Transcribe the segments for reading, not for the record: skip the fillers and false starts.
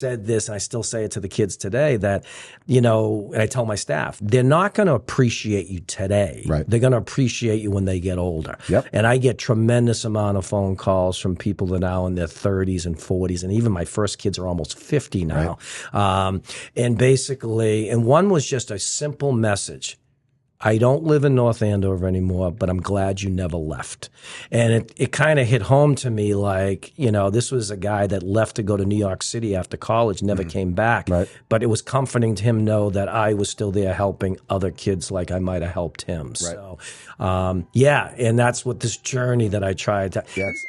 said this, and I still say it to the kids today, that, and I tell my staff, they're not going to appreciate you today. Right. They're going to appreciate you when they get older. Yep. And I get tremendous amount of phone calls from people that are now in their 30s and 40s, and even my first kids are almost 50 now. Right. And basically, and one was just a simple message. I don't live in North Andover anymore, but I'm glad you never left. And it kind of hit home to me like, this was a guy that left to go to New York City after college, never came back. Right. But it was comforting to him know that I was still there helping other kids like I might have helped him. Right. So, and that's what this journey that I tried to... Yes.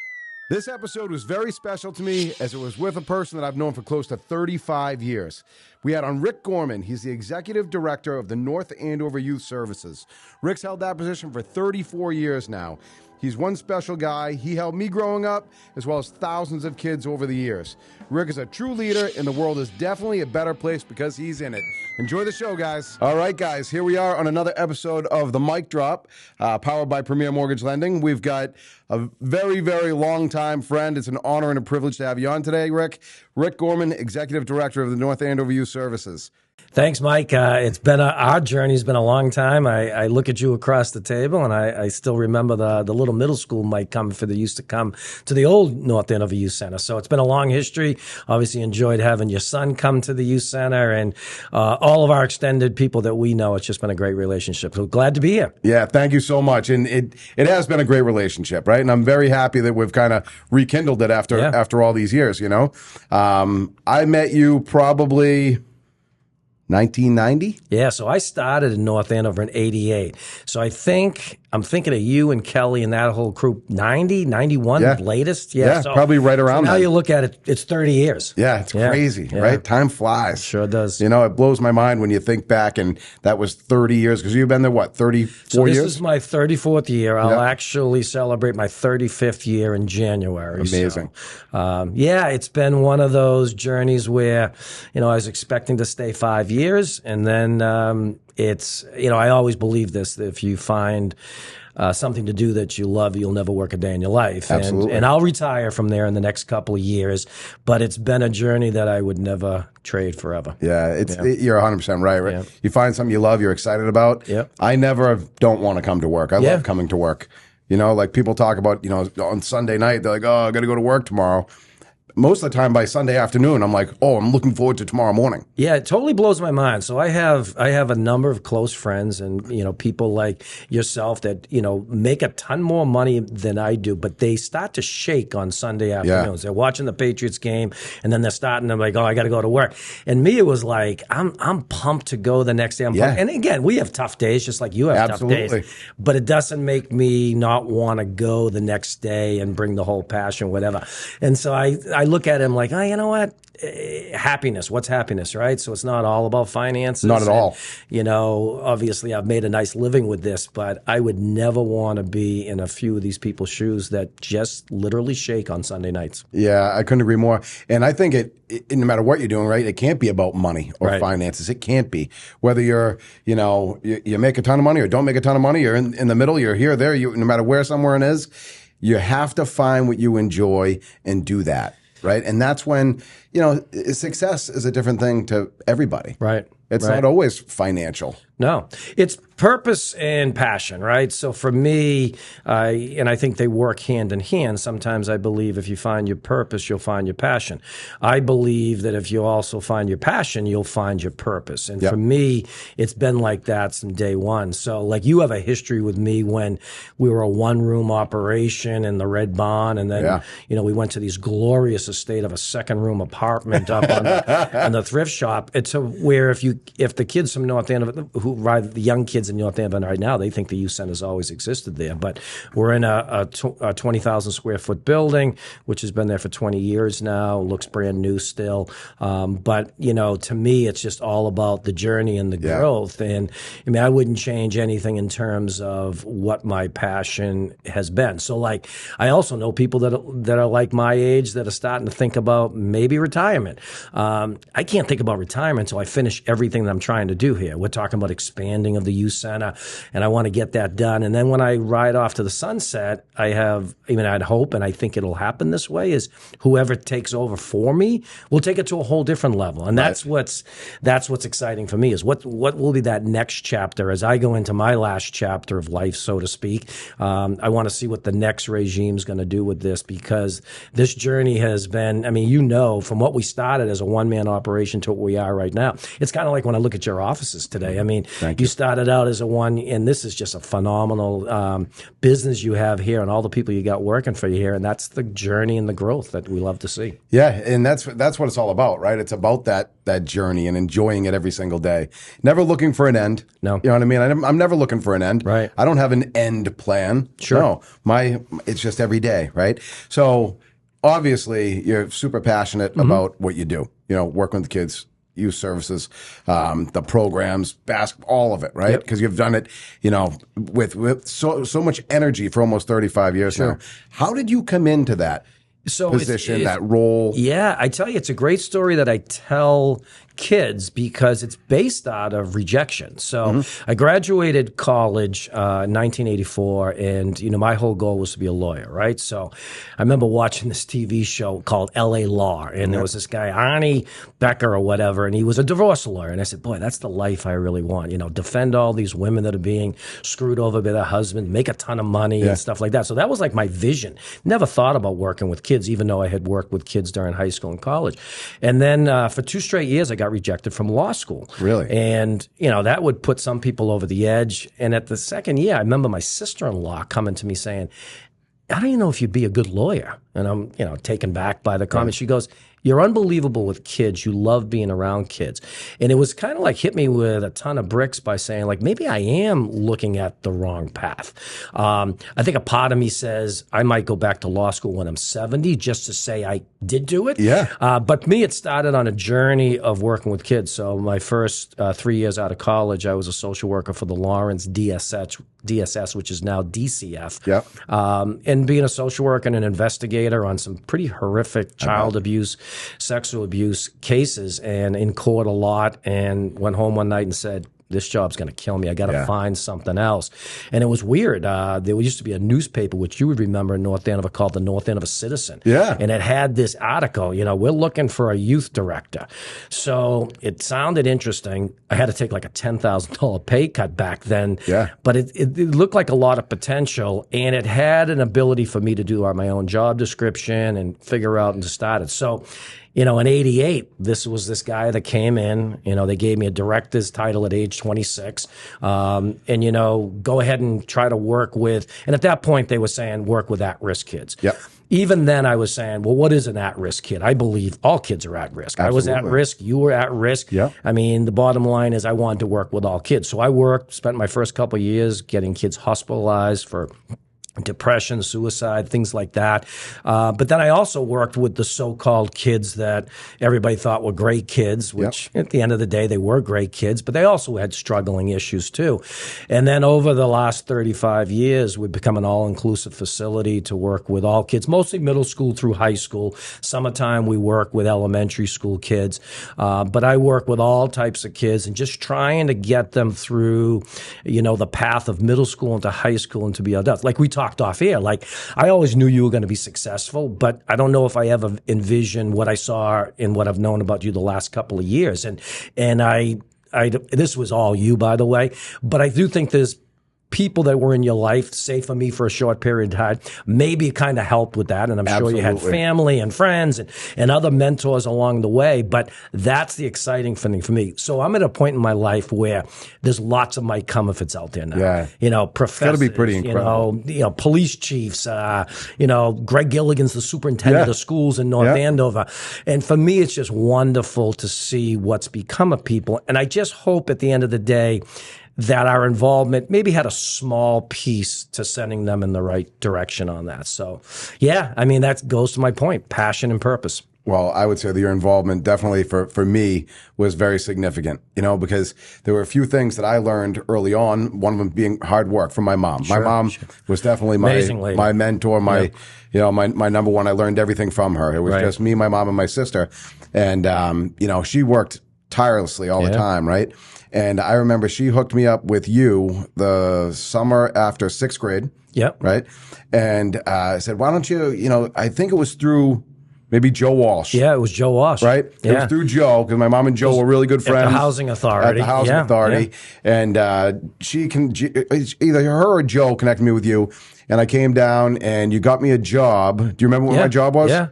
This episode was very special to me as it was with a person that I've known for close to 35 years. We had on Rick Gorman. He's the executive director of the North Andover Youth Services. Rick's held that position for 34 years now. He's one special guy. He helped me growing up, as well as thousands of kids over the years. Rick is a true leader, and the world is definitely a better place because he's in it. Enjoy the show, guys. All right, guys, here we are on another episode of The Mic Drop, powered by Premier Mortgage Lending. We've got a very, very long-time friend. It's an honor and a privilege to have you on today, Rick. Rick Gorman, executive director of the North Andover Youth Services. Thanks, Mike. It's been our journey's been a long time. I look at you across the table, and I still remember the little middle school Mike used to come to the old North Andover Youth Center. So it's been a long history. Obviously enjoyed having your son come to the youth center, and all of our extended people that we know. It's just been a great relationship. So glad to be here. Yeah, thank you so much. And it has been a great relationship, right? And I'm very happy that we've kind of rekindled it after all these years, I met you probably 1990? Yeah, so I started in North Andover in 88. So I'm thinking of you and Kelly and that whole group, 90, 91, latest. Yeah, so, probably right around now that. you look at it, it's 30 years. Yeah, it's crazy, right? Time flies. Sure does. It blows my mind when you think back, and that was 30 years, because you've been there, 34 years? This is my 34th year. I'll actually celebrate my 35th year in January. Amazing. So, it's been one of those journeys where, I was expecting to stay 5 years, and then it's, I always believe this, that if you find something to do that you love, you'll never work a day in your life. Absolutely. And I'll retire from there in the next couple of years, but it's been a journey that I would never trade forever. Yeah, you're 100% right? Yeah. You find something you love, you're excited about. Yep. I never don't want to come to work. I love coming to work. Like people talk about, on Sunday night, they're like, oh, I got to go to work tomorrow. Most of the time by Sunday afternoon, I'm like, oh, I'm looking forward to tomorrow morning. Yeah, it totally blows my mind. So I have a number of close friends and, people like yourself that, make a ton more money than I do, but they start to shake on Sunday afternoons. They're watching the Patriots game, and then they're like, oh, I got to go to work. And me, it was like, I'm pumped to go the next day. And again, we have tough days, just like you have tough days. But it doesn't make me not want to go the next day and bring the whole passion, whatever. And so I look at him like, oh, you know what? Happiness. What's happiness, right? So it's not all about finances. Not at all. Obviously I've made a nice living with this, but I would never want to be in a few of these people's shoes that just literally shake on Sunday nights. Yeah, I couldn't agree more. And I think it no matter what you're doing, right, it can't be about money or finances. It can't be. Whether you're, you make a ton of money or don't make a ton of money, you're in the middle, you're here, there, no matter where somewhere it is, you have to find what you enjoy and do that. Right. And that's when, success is a different thing to everybody. Right. It's not always financial. No, it's purpose and passion, right? So for me, and I think they work hand in hand. Sometimes I believe if you find your purpose, you'll find your passion. I believe that if you also find your passion, you'll find your purpose. And for me, it's been like that since day one. So like you have a history with me when we were a one-room operation in the Red Barn, and then we went to these glorious estate of a second-room apartment up on the thrift shop. It's where if the kids from North Andover the young kids in North Andover right now, they think the youth center's always existed there. But we're in a 20,000 square foot building, which has been there for 20 years now. Looks brand new still. But, to me, it's just all about the journey and the growth. And I wouldn't change anything in terms of what my passion has been. So like, I also know people that are like my age that are starting to think about maybe retirement. I can't think about retirement until I finish everything that I'm trying to do here. We're talking about about expanding of the youth center, and I want to get that done. And then when I ride off to the sunset, I'd hope, and I think it'll happen this way, is whoever takes over for me will take it to a whole different level. And that's what's exciting for me, is what will be that next chapter as I go into my last chapter of life, so to speak. I want to see what the next regime is going to do with this, because this journey has been, from what we started as a one-man operation to what we are right now. It's kind of like when I look at your offices today. You started out as a one, and this is just a phenomenal business you have here, and all the people you got working for you here, and that's the journey and the growth that we love to see. Yeah, and that's what it's all about, right? It's about that journey and enjoying it every single day. Never looking for an end. No. You know what I mean? I'm never looking for an end. Right. I don't have an end plan. Sure. No. It's just every day, right? So obviously you're super passionate about what you do. Working with kids, youth services, the programs, basketball, all of it, right? Because you've done it, with so much energy for almost 35 years now. How did you come into that position, that role? Yeah, I tell you, it's a great story that I tell kids because it's based out of rejection. So I graduated college in 1984, and my whole goal was to be a lawyer, right? So I remember watching this TV show called L.A. Law, and there was this guy Arnie Becker or whatever, and he was a divorce lawyer. And I said, boy, that's the life I really want. Defend all these women that are being screwed over by their husband, make a ton of money and stuff like that. So that was like my vision. Never thought about working with kids, even though I had worked with kids during high school and college. And then for 2 straight years, I got rejected from law school. Really? And, that would put some people over the edge. And at the second year, I remember my sister-in-law coming to me saying, I don't even know if you'd be a good lawyer. And I'm, taken back by the comment. She goes, you're unbelievable with kids. You love being around kids. And it was kind of like hit me with a ton of bricks by saying, like, maybe I am looking at the wrong path. I think a part of me says I might go back to law school when I'm 70 just to say I did do it. Yeah. But me, it started on a journey of working with kids. So my first 3 years out of college, I was a social worker for the Lawrence DSS, which is now DCF. Yeah. And being a social worker and an investigator on some pretty horrific child abuse, sexual abuse cases, and in court a lot, and went home one night and said, this job's going to kill me. I got to find something else. And it was weird. There used to be a newspaper, which you would remember in North Andover, called the North Andover Citizen. Yeah. And it had this article, we're looking for a youth director. So it sounded interesting. I had to take like a $10,000 pay cut back then. Yeah. But it looked like a lot of potential, and it had an ability for me to do my own job description and figure out and to start it. So, in 88, this guy that came in, they gave me a director's title at age 26. And, go ahead and try to work with, and at that point they were saying work with at-risk kids. Yep. Even then I was saying, well, what is an at-risk kid? I believe all kids are at risk. Absolutely. I was at risk. You were at risk. Yep. The bottom line is I wanted to work with all kids. So I spent my first couple of years getting kids hospitalized for depression, suicide, things like that. But then I also worked with the so-called kids that everybody thought were great kids, which at the end of the day, they were great kids, but they also had struggling issues too. And then over the last 35 years, we've become an all-inclusive facility to work with all kids, mostly middle school through high school. Summertime, we work with elementary school kids. But I work with all types of kids and just trying to get them through, the path of middle school into high school and to be adults. Like we talked off air. Like, I always knew you were going to be successful, but I don't know if I ever envisioned what I saw and what I've known about you the last couple of years. And this was all you, by the way, but I do think there's people that were in your life, say for me for a short period of time, maybe it kind of helped with that. And I'm sure you had family and friends and other mentors along the way, but that's the exciting thing for me. So I'm at a point in my life where there's lots of might come if it's out there now. Yeah. Professors, it's got to be pretty incredible. Police chiefs, Greg Gilligan's the superintendent of schools in North Andover. And for me, it's just wonderful to see what's become of people. And I just hope at the end of the day, that our involvement maybe had a small piece to sending them in the right direction on that. So, that goes to my point, passion and purpose. Well, I would say that your involvement definitely for me was very significant, because there were a few things that I learned early on, one of them being hard work from my mom. My mom was definitely my mentor, my number one. I learned everything from her. It was just me, my mom, and my sister. And, she worked tirelessly all the time, right? And I remember she hooked me up with you the summer after 6th grade. Yep. Right. And I said, why don't you, I think it was through maybe Joe Walsh. Yeah, it was Joe Walsh. Right? Yeah. It was through Joe, because my mom and Joe were really good friends. At the Housing Authority. At the Housing Authority. And either her or Joe connected me with you. And I came down and you got me a job. Do you remember what my job was? Yeah.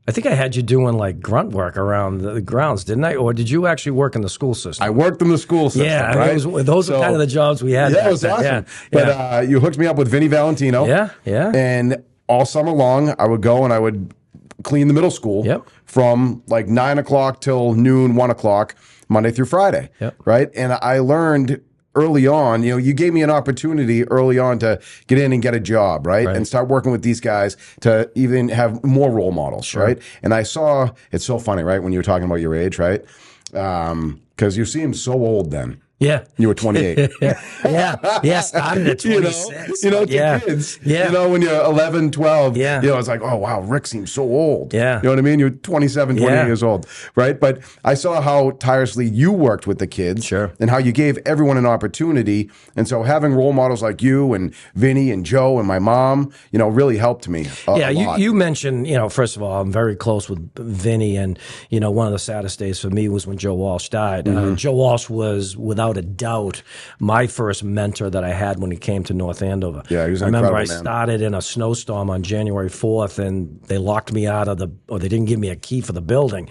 I think I had you doing like grunt work around the grounds, didn't I? Or did you actually work in the school system? I worked in the school system. Yeah, right? those are kind of the jobs we had. Yeah, it was awesome. But you hooked me up with Vinny Valentino. Yeah, yeah. And all summer long, I would go and I would clean the middle school from like 9 o'clock till noon, 1 o'clock, Monday through Friday. Right. And I learned early on, you gave me an opportunity early on to get in and get a job, right? And start working with these guys to even have more role models, right? And I saw, it's so funny, right? When you were talking about your age, right? Because you seemed so old then. Yeah. You were 28. Yeah. Started at 26. To kids. Yeah. When you're 11, 12, it's like, oh, wow, Rick seems so old. Yeah. You know what I mean? You're 27, 28 years old, right? But I saw how tirelessly you worked with the kids. Sure. And how you gave everyone an opportunity. And so having role models like you and Vinny and Joe and my mom, really helped me a lot. You mentioned, first of all, I'm very close with Vinny. And, one of the saddest days for me was when Joe Walsh died. Joe Walsh was, without a doubt, my first mentor that I had when he came to North Andover. Yeah, he was I remember incredible, I started in a snowstorm on January 4th, and they locked me out of they didn't give me a key for the building.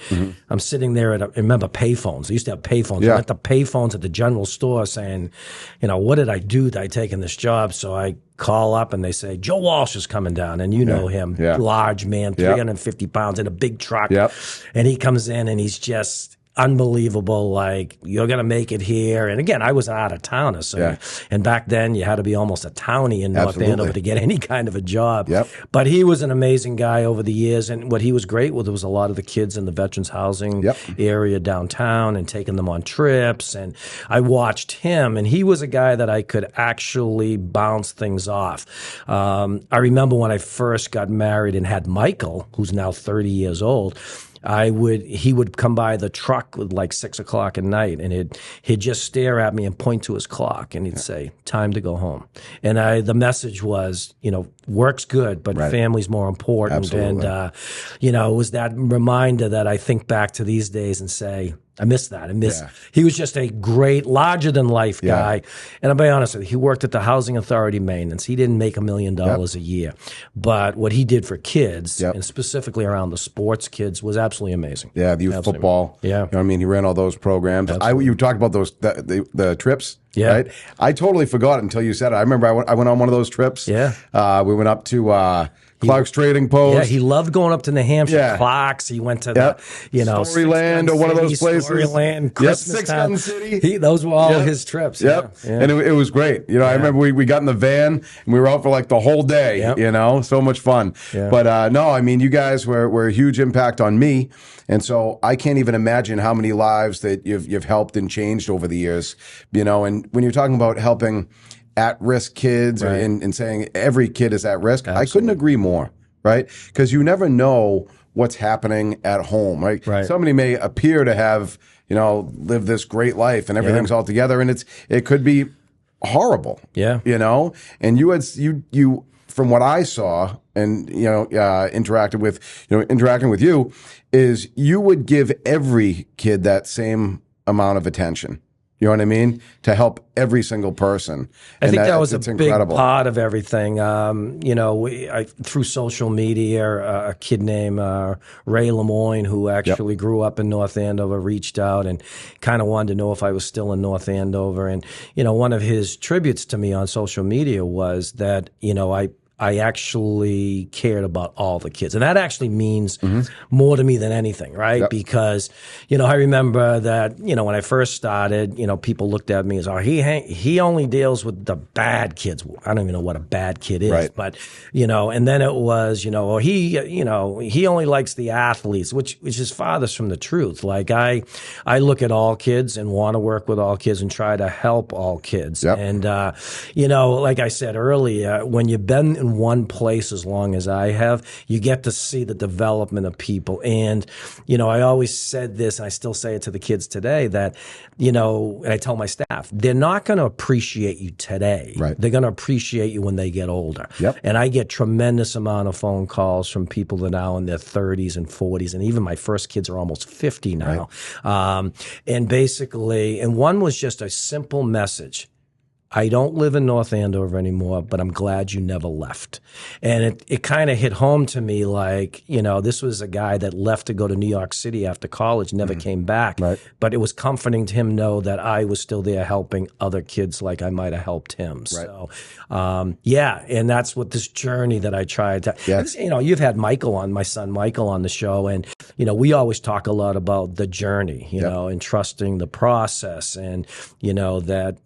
I'm sitting there I remember payphones. They used to have payphones. I went to payphones at the general store saying, what did I do that I taken this job? So I call up and they say, Joe Walsh is coming down, and you know him, large man, 350 pounds in a big truck. And he comes in and he's just unbelievable, like, you're going to make it here. And again, I was an out-of-towner, and back then you had to be almost a townie in North Andover to get any kind of a job. But he was an amazing guy over the years, and what he was great with was a lot of the kids in the veterans housing area downtown and taking them on trips. And I watched him, and he was a guy that I could actually bounce things off. I remember when I first got married and had Michael, who's now 30 years old, he would come by the truck with like 6 o'clock at night, and he'd just stare at me and point to his clock, and he'd say, "Time to go home." And the message was, work's good, but family's more important. Absolutely. And it was that reminder that I think back to these days and say, I miss that. He was just a great, larger than life guy. And I'll be honest with you, he worked at the Housing Authority maintenance. He didn't make $1 million a year. But what he did for kids, and specifically around the sports kids, was absolutely amazing. Yeah, the youth football. Yeah. You know what I mean? He ran all those programs. You talked about those, the trips. Yeah. Right? I totally forgot until you said it. I remember I went on one of those trips. Yeah. We went up to Clark's Trading Post. Yeah, he loved going up to New Hampshire. Clark's. He went to the, Storyland or one of those places. Storyland, Christmas Six Gun City. Those were all his trips. Yep. Yeah. And it was great. I remember we got in the van and we were out for like the whole day. So much fun. Yeah. But no, I mean, you guys were a huge impact on me. And so I can't even imagine how many lives that you've helped and changed over the years. And when you're talking about helping at-risk kids and saying every kid is at risk, I couldn't agree more, right? Because you never know what's happening at home, right? Somebody may appear to have, lived this great life and everything's all together, and it could be horrible. And you from what I saw and interacting with you, is you would give every kid that same amount of attention. You know what I mean? To help every single person. I think that was a big part of everything. Through social media, a kid named Ray Lemoyne, who actually grew up in North Andover, reached out and kind of wanted to know if I was still in North Andover. And, one of his tributes to me on social media was that, I actually cared about all the kids. And that actually means more to me than anything, right? Because, I remember that, when I first started, people looked at me as, he only deals with the bad kids. I don't even know what a bad kid is, but, and then it was, he only likes the athletes, which is farthest from the truth. Like I look at all kids and want to work with all kids and try to help all kids. And, like I said earlier, when you've been in one place as long as I have, you get to see the development of people. And, I always said this, and I still say it to the kids today, that, and I tell my staff, they're not going to appreciate you today. Right. They're going to appreciate you when they get older. Yep. And I get tremendous amount of phone calls from people that are now in their 30s and 40s, and even my first kids are almost 50 now. Right. And basically, and one was just a simple message. I don't live in North Andover anymore, but I'm glad you never left. And it kind of hit home to me like, this was a guy that left to go to New York City after college, never came back. Right. But it was comforting to him know that I was still there helping other kids like I might have helped him. Right. So, and that's what this journey that I tried to, you've had my son Michael on the show, and, we always talk a lot about the journey, and trusting the process, and, that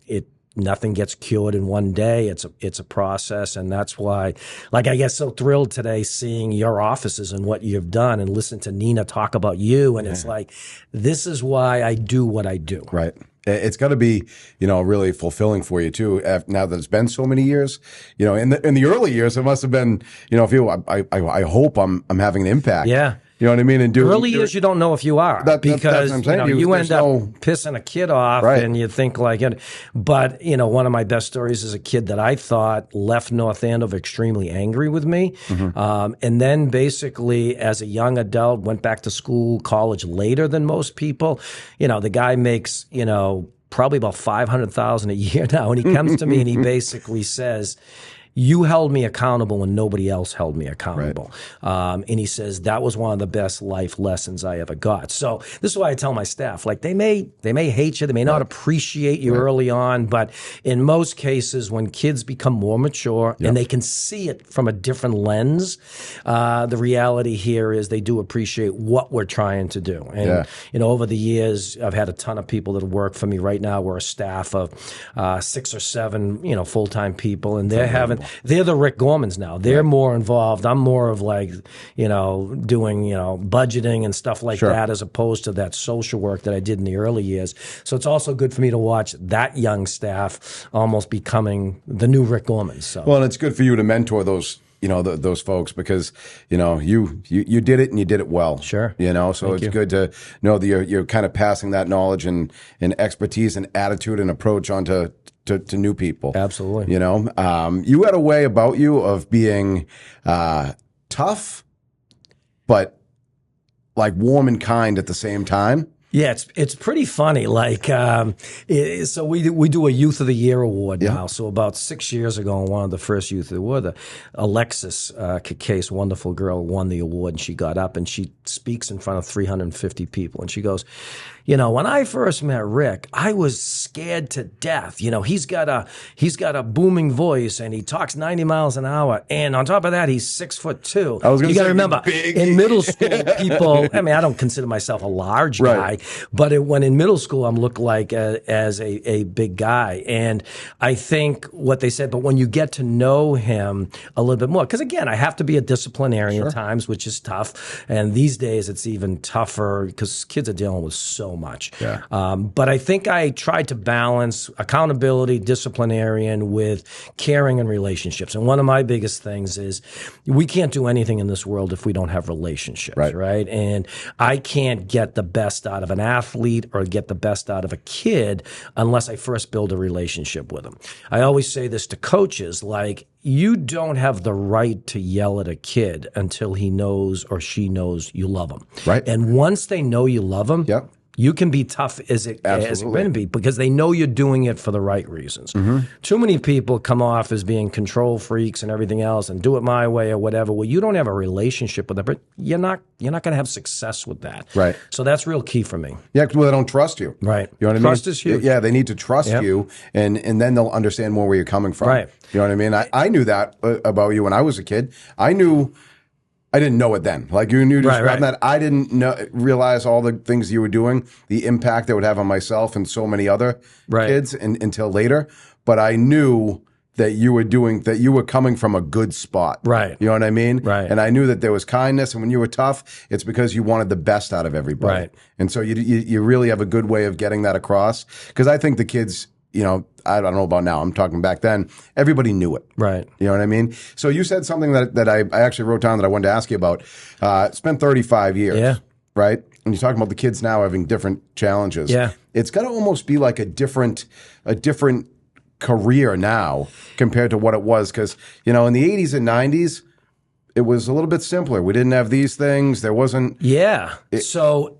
nothing gets cured in one day. It's a process, and that's why, I get so thrilled today seeing your offices and what you've done, and listen to Nina talk about you, and it's like, this is why I do what I do. Right. It's got to be, really fulfilling for you too. Now that it's been so many years, in the early years, it must have been, I hope I'm having an impact. Yeah. You know what I mean? And early years, you don't know if you are, because that's what I'm saying. you end up pissing a kid off, right. And you think like it. But one of my best stories is a kid that I thought left North Andover extremely angry with me, and then basically as a young adult went back to school, college later than most people. The guy makes probably about $500,000 a year now, and he comes to me and he basically says, you held me accountable when nobody else held me accountable. Right. And he says, that was one of the best life lessons I ever got. So this is why I tell my staff, they may hate you, they may not appreciate you early on, but in most cases, when kids become more mature and they can see it from a different lens, the reality here is they do appreciate what we're trying to do. And, over the years, I've had a ton of people that have worked for me. Right now, we're a staff of 6 or 7, full-time people, and they're the Rick Gormans now. They're more involved. I'm more of doing, budgeting and stuff like that, as opposed to that social work that I did in the early years. So it's also good for me to watch that young staff almost becoming the new Rick Gormans. So. Well, and it's good for you to mentor those, those folks, because, you did it and you did it well. Sure. So Thank you. Good to know that you're kind of passing that knowledge and expertise and attitude and approach onto to new people. Absolutely. You had a way about you of being tough, but warm and kind at the same time. Yeah, it's pretty funny. So we do a Youth of the Year award now. So about 6 years ago, one of the first Youth of the Award, Alexis Case, wonderful girl, won the award, and she got up and she speaks in front of 350 people, and she goes, when I first met Rick, I was scared to death. He's got a booming voice, and he talks 90 miles an hour, and on top of that, he's 6'2". You got to remember, in middle school, people. I mean, I don't consider myself a large guy. But when in middle school, I'm looked like as a big guy. And I think what they said, but when you get to know him a little bit more, because again, I have to be a disciplinarian at times, which is tough. And these days it's even tougher because kids are dealing with so much. Yeah. But I think I tried to balance accountability, disciplinarian with caring and relationships. And one of my biggest things is we can't do anything in this world if we don't have relationships, right? And I can't get the best out of an athlete or get the best out of a kid unless I first build a relationship with them. I always say this to coaches, you don't have the right to yell at a kid until he knows or she knows you love him. Right. And once they know you love them, you can be tough as it can be because they know you're doing it for the right reasons. Mm-hmm. Too many people come off as being control freaks and everything else and do it my way or whatever. Well, you don't have a relationship with them, but you're not going to have success with that. Right. So that's real key for me. Yeah, well, they don't trust you. Right. You know what I mean? Trust is huge. Yeah, they need to trust you, and then they'll understand more where you're coming from. Right. You know what I mean? I knew that about you when I was a kid. I didn't know it then. You knew describing that. I didn't realize all the things you were doing, the impact that would have on myself and so many other kids until later. But I knew that you were coming from a good spot. Right. You know what I mean? Right. And I knew that there was kindness. And when you were tough, it's because you wanted the best out of everybody. Right. And so you really have a good way of getting that across. Because I think the kids I don't know about now. I'm talking back then. Everybody knew it. Right. You know what I mean? So you said something that I actually wrote down that I wanted to ask you about. It's been 35 years. Yeah. Right? And you're talking about the kids now having different challenges. Yeah. It's got to almost be like a different career now compared to what it was. Because, in the 80s and 90s, it was a little bit simpler. We didn't have these things. There wasn't. Yeah. So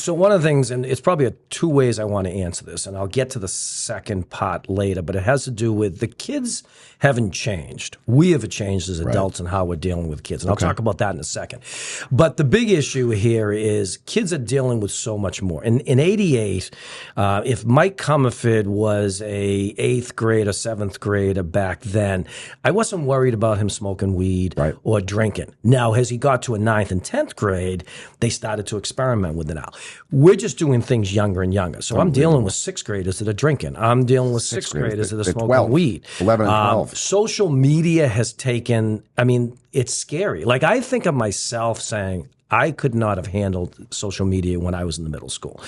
one of the things, and it's probably two ways I want to answer this, and I'll get to the second part later, but it has to do with the kids haven't changed. We have changed as adults and how we're dealing with kids. And I'll talk about that in a second. But the big issue here is kids are dealing with so much more. In 88, if Mike Comerford was a 8th grade or 7th grader back then, I wasn't worried about him smoking weed or drinking. Now, as he got to a 9th and 10th grade, they started to experiment with it now. We're just doing things younger and younger. So I'm dealing with 6th graders that are drinking. I'm dealing with 6th graders that are smoking 12, weed. 11 and 12. Social media has taken, it's scary. Like, I think of myself saying, I could not have handled social media when I was in the middle school.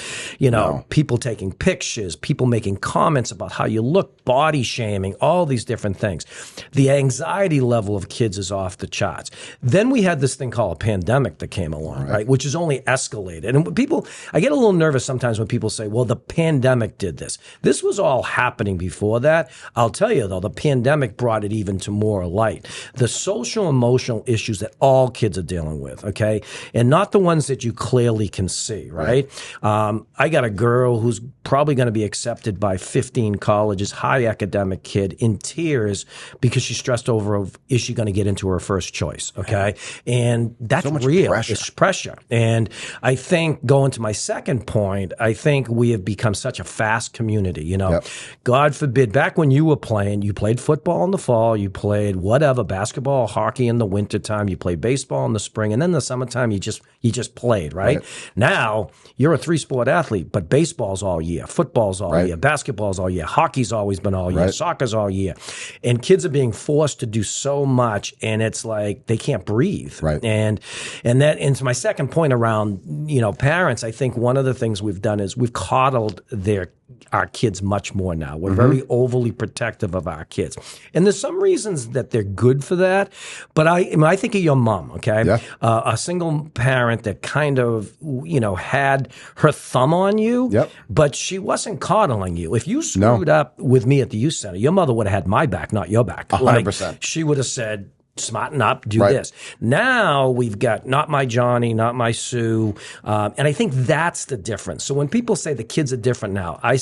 People taking pictures, people making comments about how you look, body shaming, all these different things. The anxiety level of kids is off the charts. Then we had this thing called a pandemic that came along, right? Which has only escalated. And I get a little nervous sometimes when people say, well, the pandemic did this. This was all happening before that. I'll tell you, though, the pandemic brought it even to more light. The social emotional issues that all kids are dealing with, okay? And not the ones that you clearly can see, right? I got a girl who's probably going to be accepted by 15 colleges, high academic kid, in tears because she's stressed over of, is she going to get into her first choice, okay? And that's so much real. Pressure. It's pressure. And I think, going to my second point, I think we have become such a fast community, God forbid, back when you were playing, you played football in the fall, you played whatever, basketball, hockey in the wintertime, you played baseball in the spring, and then the summertime you just played, right? Now you're a 3-sport athlete, but baseball's all year, football's all year, basketball's all year, hockey's always been all year, soccer's all year, and kids are being forced to do so much, and it's like they can't breathe. And to my second point around parents, I think one of the things we've done is we've coddled our kids much more now. We're very overly protective of our kids. And there's some reasons that they're good for that. But I think of your mom, okay? Yeah. A single parent that kind of, had her thumb on you, but she wasn't coddling you. If you screwed up with me at the youth center, your mother would have had my back, not your back. 100%. She would have said, smarten up, do this. Now we've got not my Johnny, not my Sue. And I think that's the difference. So when people say the kids are different now, I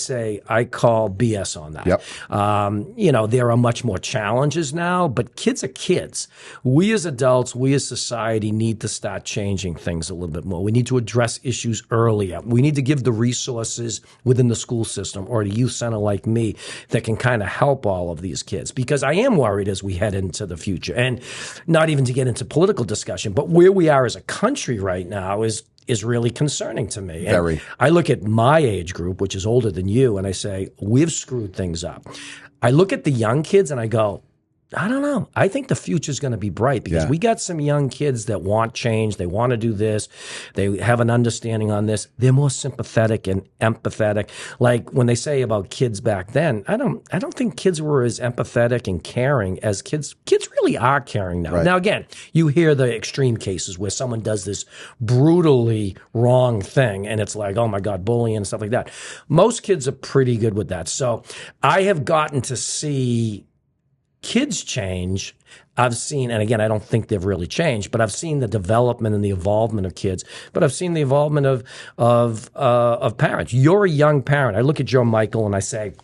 call BS on that. There are much more challenges now, but kids are kids. We as adults, we as society need to start changing things a little bit more. We need to address issues earlier. We need to give the resources within the school system or a youth center like me that can kind of help all of these kids, because I am worried as we head into the future. And not even to get into political discussion, but where we are as a country right now is really concerning to me. Very. And I look at my age group, which is older than you, and I say, we've screwed things up. I look at the young kids and I go, I don't know. I think the future is going to be bright because we got some young kids that want change. They want to do this. They have an understanding on this. They're more sympathetic and empathetic. Like when they say about kids back then, I don't think kids were as empathetic and caring as kids. Kids really are caring now. Now, again, you hear the extreme cases where someone does this brutally wrong thing and it's like, oh my God, bullying and stuff like that. Most kids are pretty good with that. So I have gotten to see kids change. I've seen, and again, I don't think they've really changed, but I've seen the development and the involvement of kids. But I've seen the involvement of parents. You're a young parent. I look at Joe Michael and I say,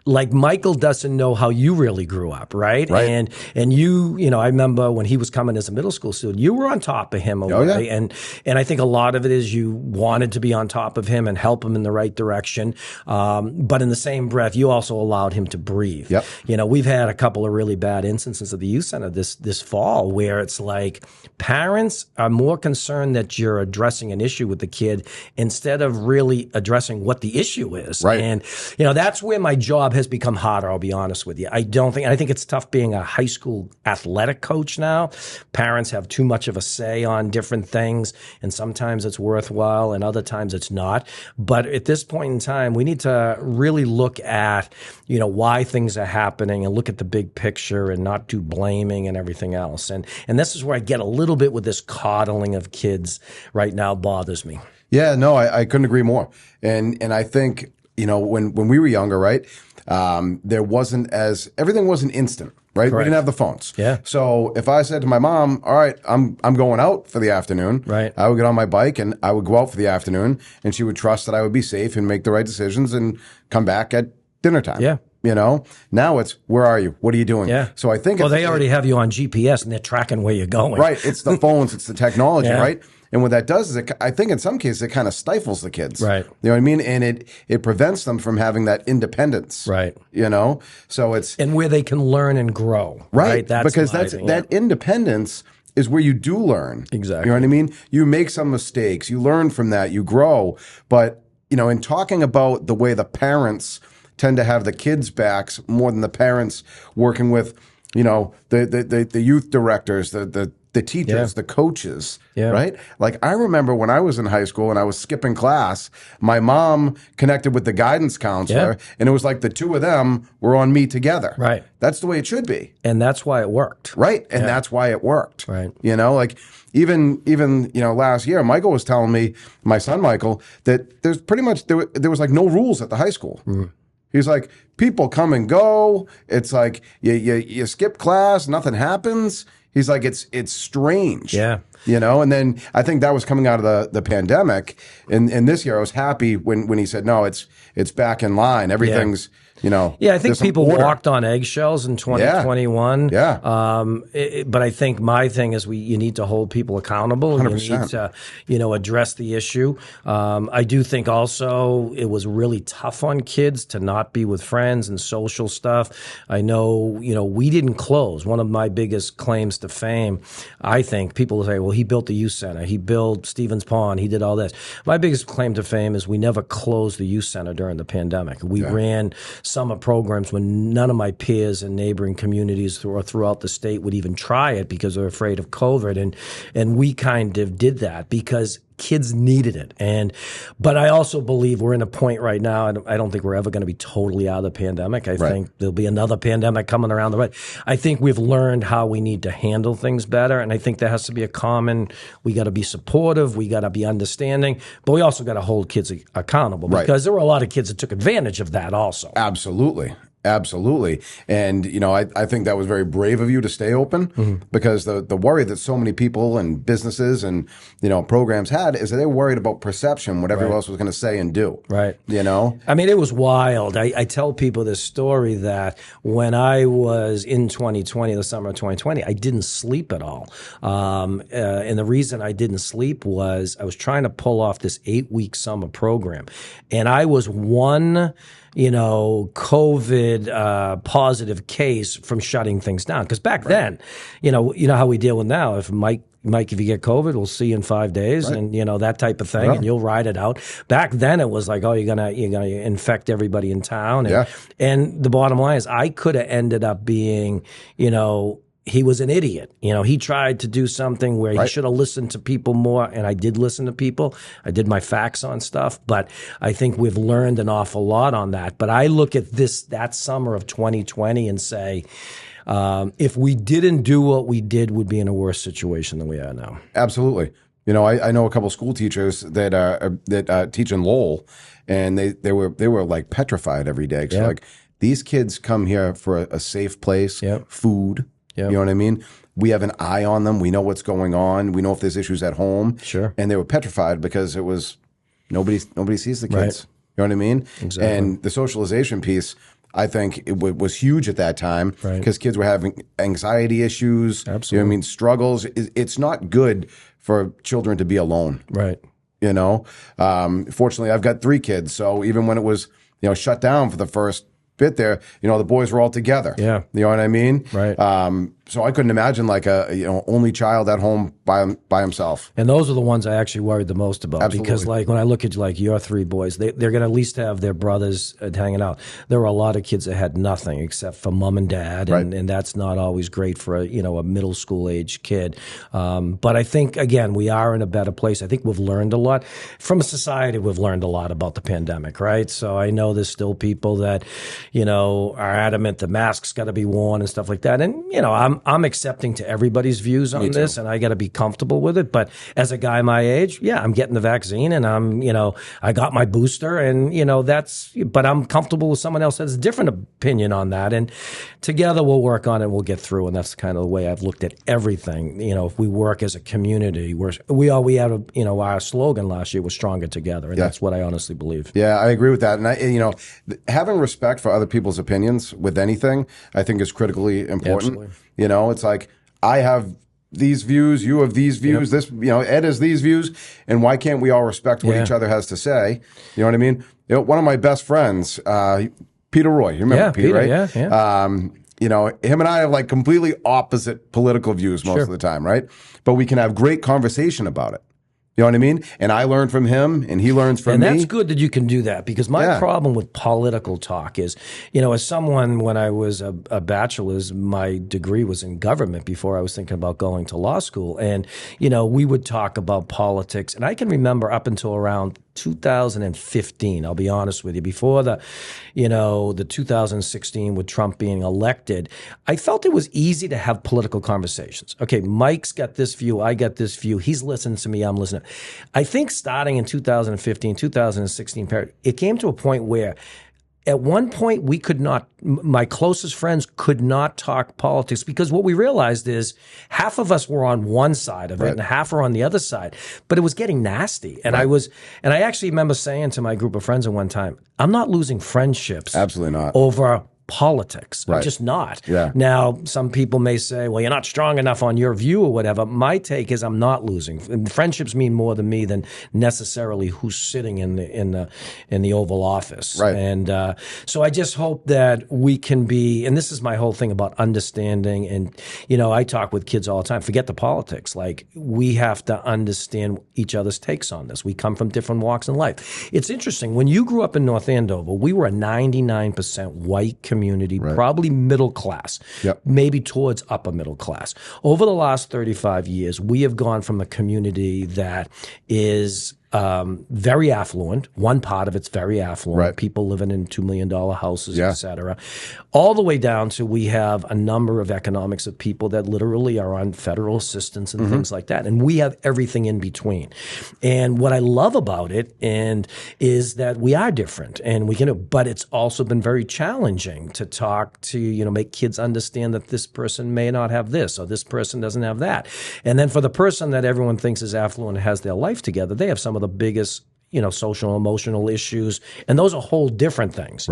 like, Michael doesn't know how you really grew up, right? And you I remember when he was coming as a middle school student, you were on top of him a way. And I think a lot of it is you wanted to be on top of him and help him in the right direction. But in the same breath, you also allowed him to breathe. We've had a couple of really bad instances at the youth center this fall where it's like parents are more concerned that you're addressing an issue with the kid instead of really addressing what the issue is. And, that's where my job has become harder, I'll be honest with you. I think it's tough being a high school athletic coach now. Parents have too much of a say on different things, and sometimes it's worthwhile and other times it's not. But at this point in time, we need to really look at, why things are happening and look at the big picture and not do blaming and everything else. And this is where I get a little bit with this coddling of kids right now bothers me. Yeah, no, I couldn't agree more. And I think, when we were younger, right, everything wasn't instant, right? Correct. We didn't have the phones. Yeah. So if I said to my mom, all right, I'm going out for the afternoon, right, I would get on my bike and I would go out for the afternoon, and she would trust that I would be safe and make the right decisions and come back at dinner time. Yeah. Now it's, where are you? What are you doing? Yeah. So I think they already have you on GPS and they're tracking where you're going. Right. It's the phones, it's the technology, Yeah. right? And what that does is, I think in some cases, it kind of stifles the kids. Right. You know what I mean? And it prevents them from having that independence. Right. So it's. And where they can learn and grow. Right. That's because that independence is where you do learn. Exactly. You know what I mean? You make some mistakes, you learn from that, you grow. But, in talking about the way the parents tend to have the kids' backs more than the parents working with, the youth directors, the teachers, the coaches, right? Like, I remember when I was in high school and I was skipping class, my mom connected with the guidance counselor, and it was like the two of them were on me together. Right. That's the way it should be. And that's why it worked. Right. And that's why it worked. Right. Like even last year, Michael was telling me, my son Michael, that there's pretty much, there was like no rules at the high school. Mm. He's like, people come and go. It's like you skip class, nothing happens. He's like, it's strange. Yeah. And then I think that was coming out of the pandemic. And this year I was happy when he said, no, it's back in line. Everything's, Yeah, I think people walked on eggshells in 2021. Yeah. But I think my thing is you need to hold people accountable. 100%. You need to, address the issue. I do think also it was really tough on kids to not be with friends and social stuff. I know, we didn't close. One of my biggest claims to fame, I think, people say, well, he built the youth center. He built Stevens Pond. He did all this. My biggest claim to fame is we never closed the youth center during the pandemic. We ran summer programs when none of my peers in neighboring communities throughout the state would even try it because they're afraid of COVID. And we kind of did that because kids needed it. But I also believe we're in a point right now, I don't think we're ever going to be totally out of the pandemic. I think there'll be another pandemic coming around the way. I think we've learned how we need to handle things better. And I think there has to be we got to be supportive. We got to be understanding, but we also got to hold kids accountable because there were a lot of kids that took advantage of that also. Absolutely. And, I think that was very brave of you to stay open because the worry that so many people and businesses and, programs had is that they were worried about perception, what everyone else was going to say and do. Right. I mean, it was wild. I tell people this story that when I was in 2020, the summer of 2020, I didn't sleep at all. And the reason I didn't sleep was I was trying to pull off this 8-week summer program. And I was one COVID positive case from shutting things down. Because back then, you know how we deal with now. If Mike, if you get COVID, we'll see you in 5 days, and that type of thing, and you'll ride it out. Back then, it was like, oh, you're gonna infect everybody in town, and the bottom line is, I could have ended up being, he was an idiot. He tried to do something where he should have listened to people more, and I did listen to people. I did my facts on stuff, but I think we've learned an awful lot on that. But I look at that summer of 2020 and say, if we didn't do what we did, we'd be in a worse situation than we are now. Absolutely. I know a couple school teachers that teach in Lowell, and they were like petrified every day. So like, these kids come here for a safe place, food. You know what I mean? We have an eye on them. We know what's going on. We know if there's issues at home. Sure. And they were petrified because it was nobody sees the kids. Right. You know what I mean? Exactly. And the socialization piece, I think it was huge at that time because kids were having anxiety issues. Absolutely. You know what I mean? Struggles. It's not good for children to be alone. Right. Fortunately, I've got 3 kids. So even when it was, shut down for the first bit there, the boys were all together. Yeah. You know what I mean? Right. so I couldn't imagine like a only child at home by himself. And those are the ones I actually worried the most about. Absolutely. Because like when I look at like your three boys, they're going to at least have their brothers hanging out. There were a lot of kids that had nothing except for mom and dad, and that's not always great for a middle school age kid. But I think again we are in a better place. I think we've learned a lot from society. We've learned a lot about the pandemic, right? So I know there's still people that are adamant the mask's got to be worn and stuff like that, and I'm accepting to everybody's views on this, and I got to be comfortable with it. But as a guy my age, I'm getting the vaccine, and I got my booster, and but I'm comfortable with someone else that has a different opinion on that, and together we'll work on it, and we'll get through, and that's kind of the way I've looked at everything. If we work as a community, we had our slogan last year was stronger together, and that's what I honestly believe. Yeah, I agree with that, and having respect for other people's opinions with anything, I think is critically important. Absolutely. It's like I have these views, you have these views, this Ed has these views, and why can't we all respect what each other has to say? You know what I mean? One of my best friends, Peter Roy, you remember Pete, right? Yeah. Him and I have like completely opposite political views most of the time, right? But we can have great conversation about it. You know what I mean? And I learn from him, and he learns from me. And that's good that you can do that, because my problem with political talk is, as someone, when I was a bachelor's, my degree was in government before I was thinking about going to law school. And, we would talk about politics. And I can remember up until around 2015, I'll be honest with you, before the 2016 with Trump being elected, I felt it was easy to have political conversations. Okay, Mike's got this view, I got this view, he's listening to me, I'm listening. I think starting in 2015, 2016, it came to a point where at one point, we could not, my closest friends could not talk politics, because what we realized is half of us were on one side of it and half were on the other side. But it was getting nasty. And I actually remember saying to my group of friends at one time, I'm not losing friendships. Absolutely not. Over politics. I'm just not. Yeah. Now, some people may say, well, you're not strong enough on your view or whatever. My take is I'm not losing. And friendships mean more to me than necessarily who's sitting in the Oval Office. Right. And so I just hope that we can be, and this is my whole thing about understanding. And, I talk with kids all the time, forget the politics. Like, we have to understand each other's takes on this. We come from different walks in life. It's interesting. When you grew up in North Andover, we were a 99% white community, probably middle class, maybe towards upper middle class. Over the last 35 years, we have gone from a community that is very affluent. One part of it's very affluent. People living in $2 million houses, et cetera. All the way down to we have a number of economics of people that literally are on federal assistance and things like that. And we have everything in between. And what I love about it is that we are different, and we can, but it's also been very challenging to talk to, make kids understand that this person may not have this or this person doesn't have that. And then for the person that everyone thinks is affluent and has their life together, they have some of the biggest social, emotional issues. And those are whole different things.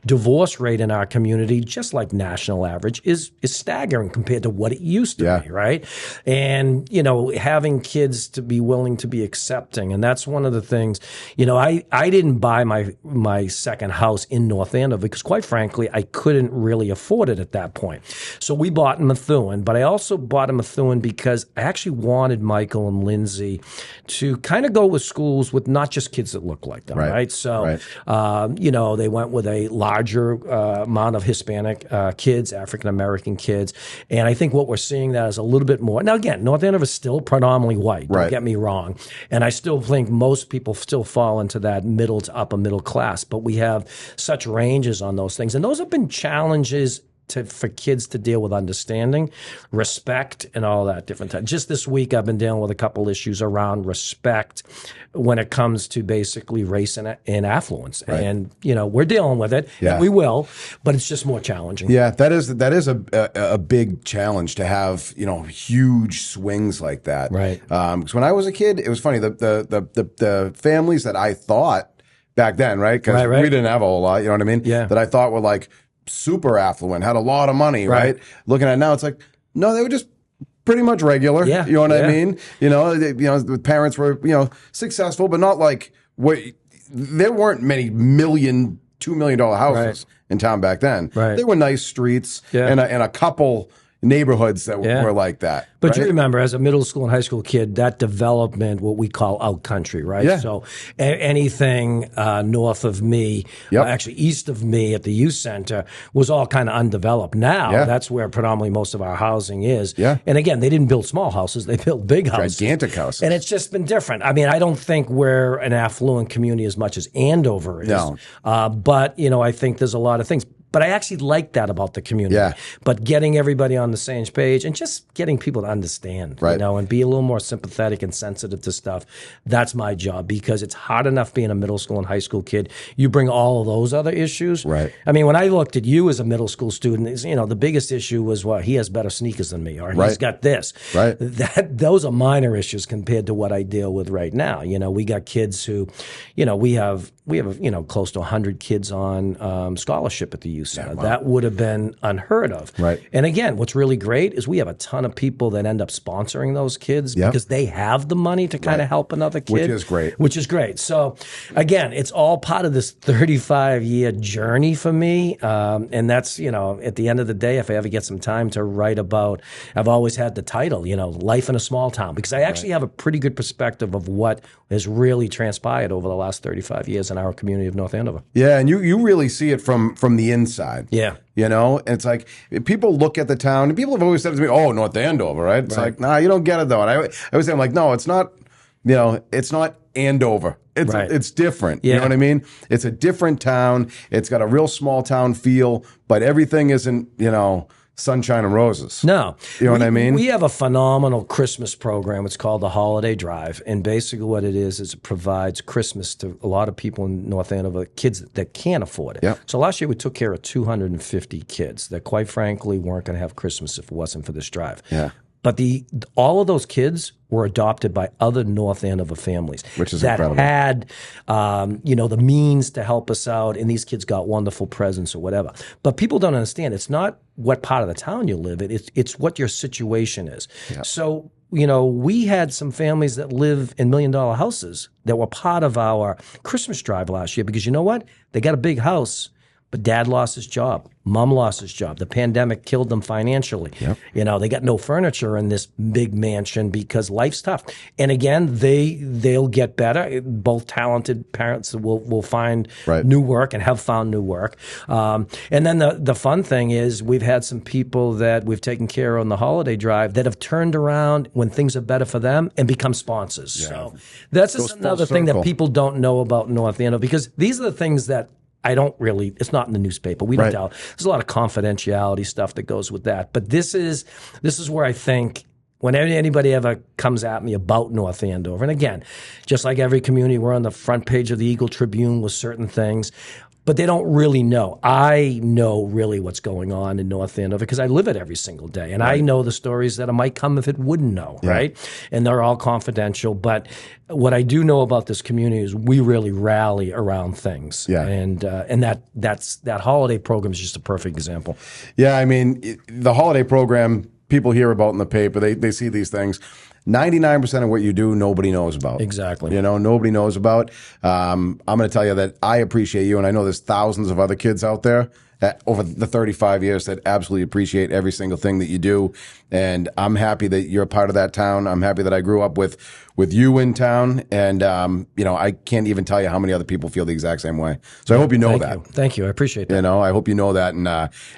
Divorce rate in our community, just like national average, is staggering compared to what it used to be, right? And, having kids to be willing to be accepting. And that's one of the things, I didn't buy my second house in North Andover because, quite frankly, I couldn't really afford it at that point. So we bought in Methuen, but I also bought in Methuen because I actually wanted Michael and Lindsay to kind of go with schools with not just kids that look like them, right? So, they went with a larger amount of Hispanic kids, African-American kids. And I think what we're seeing that is a little bit more. Now, again, North Andover is still predominantly white. Don't get me wrong. And I still think most people still fall into that middle to upper middle class. But we have such ranges on those things. And those have been challenges for kids to deal with understanding, respect, and all that different time. Just this week, I've been dealing with a couple issues around respect when it comes to basically race and affluence. And, we're dealing with it, and we will, but it's just more challenging. Yeah, that is a big challenge to have, huge swings like that. Right. Because when I was a kid, it was funny, the families that I thought back then, right? Because we didn't have a whole lot, you know what I mean? Yeah. That I thought were like super affluent, had a lot of money, right? Looking at it now, it's like, no, they were just pretty much regular. You know what I mean? The parents were, successful, but not like there weren't many $2 million houses in town back then. There were nice streets and a couple, neighborhoods that were like that. But right? you remember, as a middle school and high school kid, that development, what we call out country, right? Yeah. So anything north of me, actually east of me at the youth center, was all kind of undeveloped. Now, that's where predominantly most of our housing is. Yeah. And again, they didn't build small houses, they built big houses. Gigantic houses. And it's just been different. I mean, I don't think we're an affluent community as much as Andover is. No. But, I think there's a lot of things. But I actually like that about the community. Yeah. But getting everybody on the same page and just getting people to understand, and be a little more sympathetic and sensitive to stuff. That's my job, because it's hard enough being a middle school and high school kid. You bring all of those other issues. Right. I mean, when I looked at you as a middle school student, the biggest issue was, he has better sneakers than me, or he's got this. Right. Those are minor issues compared to what I deal with right now. We got kids who, we have close to 100 kids on scholarship at the youth center. That would have been unheard of. Right. And again, what's really great is we have a ton of people that end up sponsoring those kids because they have the money to kind of help another kid. Which is great. So again, it's all part of this 35-year journey for me. And that's, at the end of the day, if I ever get some time to write about, I've always had the title, Life in a Small Town, because I actually have a pretty good perspective of what has really transpired over the last 35 years in our community of North Andover. Yeah, and you really see it from the inside. Yeah. And it's like people look at the town, and people have always said to me, "Oh, North Andover, right?" It's like, nah, you don't get it though. And I always say, I'm like, no, it's not. It's not Andover. It's different. You know what I mean? It's a different town. It's got a real small town feel, but everything isn't, sunshine and roses. No. You know what I mean? We have a phenomenal Christmas program. It's called the Holiday Drive. And basically what it is it provides Christmas to a lot of people in North Andover, kids that can't afford it. Yep. So last year we took care of 250 kids that quite frankly weren't going to have Christmas if it wasn't for this drive. Yeah. But all of those kids were adopted by other North Andover families, which is that incredible. Had, the means to help us out, and these kids got wonderful presents or whatever. But people don't understand. It's not what part of the town you live in. It's what your situation is. Yeah. So, we had some families that live in $1 million houses that were part of our Christmas drive last year because you know what? They got a big house. But dad lost his job. Mom lost his job. The pandemic killed them financially. Yep. They got no furniture in this big mansion because life's tough. And again, they'll get better. Both talented parents will find new work and have found new work. And then the fun thing is we've had some people that we've taken care of on the holiday drive that have turned around when things are better for them and become sponsors. Yeah. So that's just another thing that people don't know about North Andover, because these are the things that it's not in the newspaper. We don't tell. There's a lot of confidentiality stuff that goes with that. But this is where I think when anybody ever comes at me about North Andover, and again, just like every community, we're on the front page of the Eagle Tribune with certain things. But they don't really know. I know really what's going on in North Andover because I live it every single day. And I know the stories that I might come if it wouldn't know, right? And they're all confidential. But what I do know about this community is we really rally around things. Yeah. And that holiday program is just a perfect example. Yeah, I mean, the holiday program, people hear about in the paper. They see these things. 99% of what you do, nobody knows about. Exactly. Nobody knows about. I'm going to tell you that I appreciate you, and I know there's thousands of other kids out there over the 35 years that absolutely appreciate every single thing that you do. And I'm happy that you're a part of that town. I'm happy that I grew up with you in town. And, I can't even tell you how many other people feel the exact same way. So I hope you know that. Thank you. I appreciate that. I hope you know that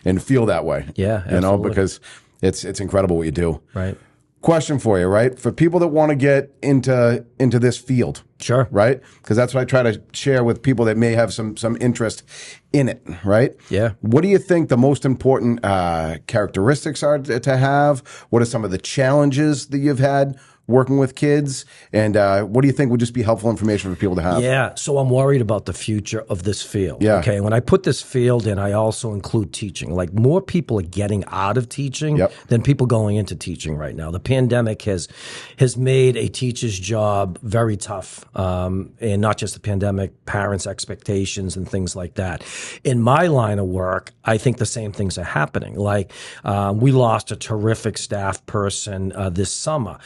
and feel that way. Yeah, absolutely. Because it's incredible what you do. Right. Question for you, right? For people that want to get into this field. Sure. Right? Because that's what I try to share with people that may have some interest in it, right? Yeah. What do you think the most important characteristics are to have? What are some of the challenges that you've had working with kids? And what do you think would just be helpful information for people to have? Yeah, so I'm worried about the future of this field. Yeah. Okay, when I put this field in, I also include teaching. Like more people are getting out of teaching than people going into teaching right now. The pandemic has made a teacher's job very tough, and not just the pandemic, parents' expectations and things like that. In my line of work, I think the same things are happening. Like we lost a terrific staff person this summer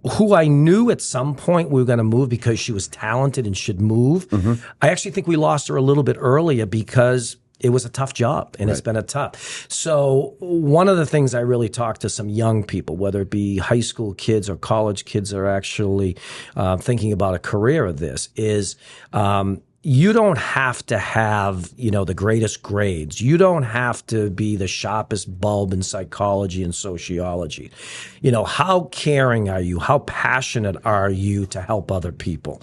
who I knew at some point we were going to move because she was talented and should move. Mm-hmm. I actually think we lost her a little bit earlier because it was a tough job, and it's been a tough. So one of the things I really talk to some young people, whether it be high school kids or college kids that are actually thinking about a career of this, is you don't have to have, the greatest grades. You don't have to be the sharpest bulb in psychology and sociology. How caring are you? How passionate are you to help other people?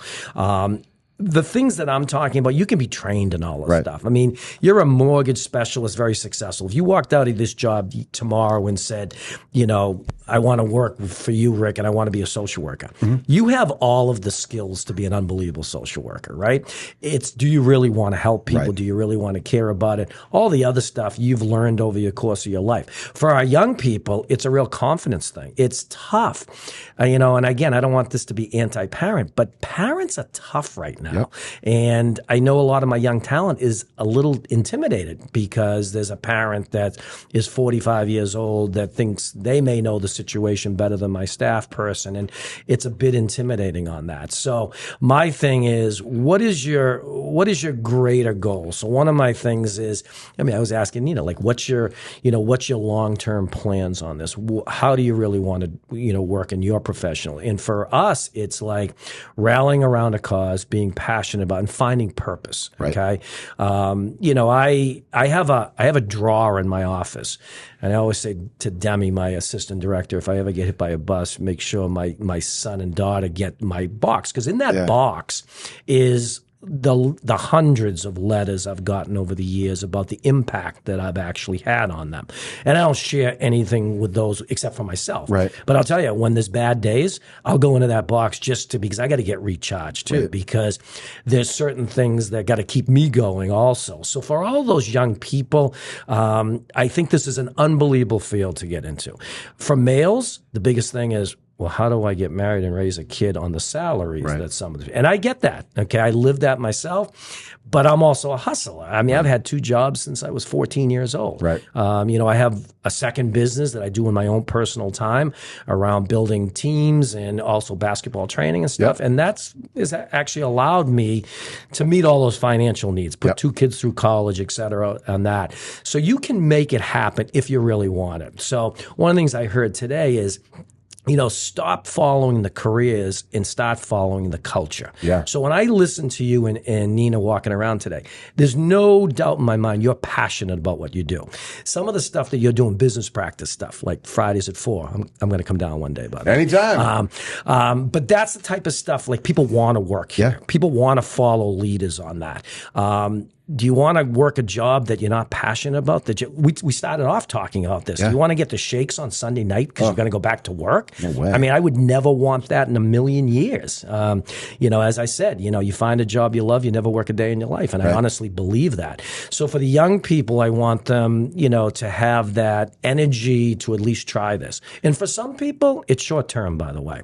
The things that I'm talking about, you can be trained in all this stuff. I mean, you're a mortgage specialist, very successful. If you walked out of this job tomorrow and said, I want to work for you, Rick, and I want to be a social worker. You have all of the skills to be an unbelievable social worker, right? It's, do you really want to help people? Do you really want to care about it? All the other stuff you've learned over the course of your life. For our young people, it's a real confidence thing. It's tough. And again, I don't want this to be anti-parent, but parents are tough right now. And I know a lot of my young talent is a little intimidated because there's a parent that is 45 years old that thinks they may know the situation better than my staff person, and it's a bit intimidating on that. So my thing is, what is your greater goal? So one of my things is, I was asking Nina, like, what's your long-term plans on this? How do you really want to work in your professional? And for us, it's like rallying around a cause, being passionate about, and finding purpose. Okay, I have a drawer in my office, and I always say to Demi, my assistant director, if I ever get hit by a bus, make sure my son and daughter get my box, because in that box is the hundreds of letters I've gotten over the years about the impact that I've actually had on them. And I don't share anything with those except for myself. But I'll tell you, when there's bad days, I'll go into that box because I got to get recharged too, because there's certain things that got to keep me going also. So for all those young people, I think this is an unbelievable field to get into. For males, the biggest thing is, well, how do I get married and raise a kid on the salaries that some of the, and I get that. Okay. I lived that myself, but I'm also a hustler. I mean, I've had 2 jobs since I was 14 years old. I have a second business that I do in my own personal time around building teams and also basketball training and stuff. And that's actually allowed me to meet all those financial needs, put 2 kids through college, et cetera, on that. So you can make it happen if you really want it. So one of the things I heard today is, stop following the careers and start following the culture. So when I listen to you and Nina walking around today, there's no doubt in my mind you're passionate about what you do. Some of the stuff that you're doing, business practice stuff, like Fridays at 4, I'm going to come down one day, buddy. Anytime. But that's the type of stuff, like, people want to work here. People want to follow leaders on that. Do you want to work a job that you're not passionate about? We started off talking about this. Do you want to get the shakes on Sunday night because you're going to go back to work? No way. I mean, I would never want that in a million years. As I said, you find a job you love, you never work a day in your life. And I honestly believe that. So for the young people, I want them, to have that energy to at least try this. And for some people, it's short term, by the way.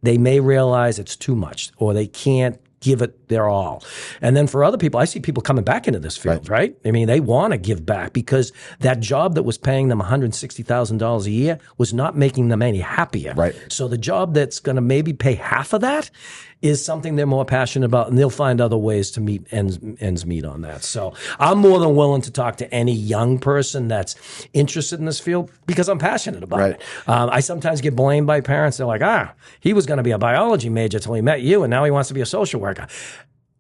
They may realize it's too much, or they can't give it their all. And then for other people, I see people coming back into this field, right? I mean, they want to give back because that job that was paying them $160,000 a year was not making them any happier. So the job that's going to maybe pay half of that is something they're more passionate about, and they'll find other ways to meet ends meet on that. So I'm more than willing to talk to any young person that's interested in this field because I'm passionate about it. I sometimes get blamed by parents. They're like, he was going to be a biology major till he met you, and now he wants to be a social worker.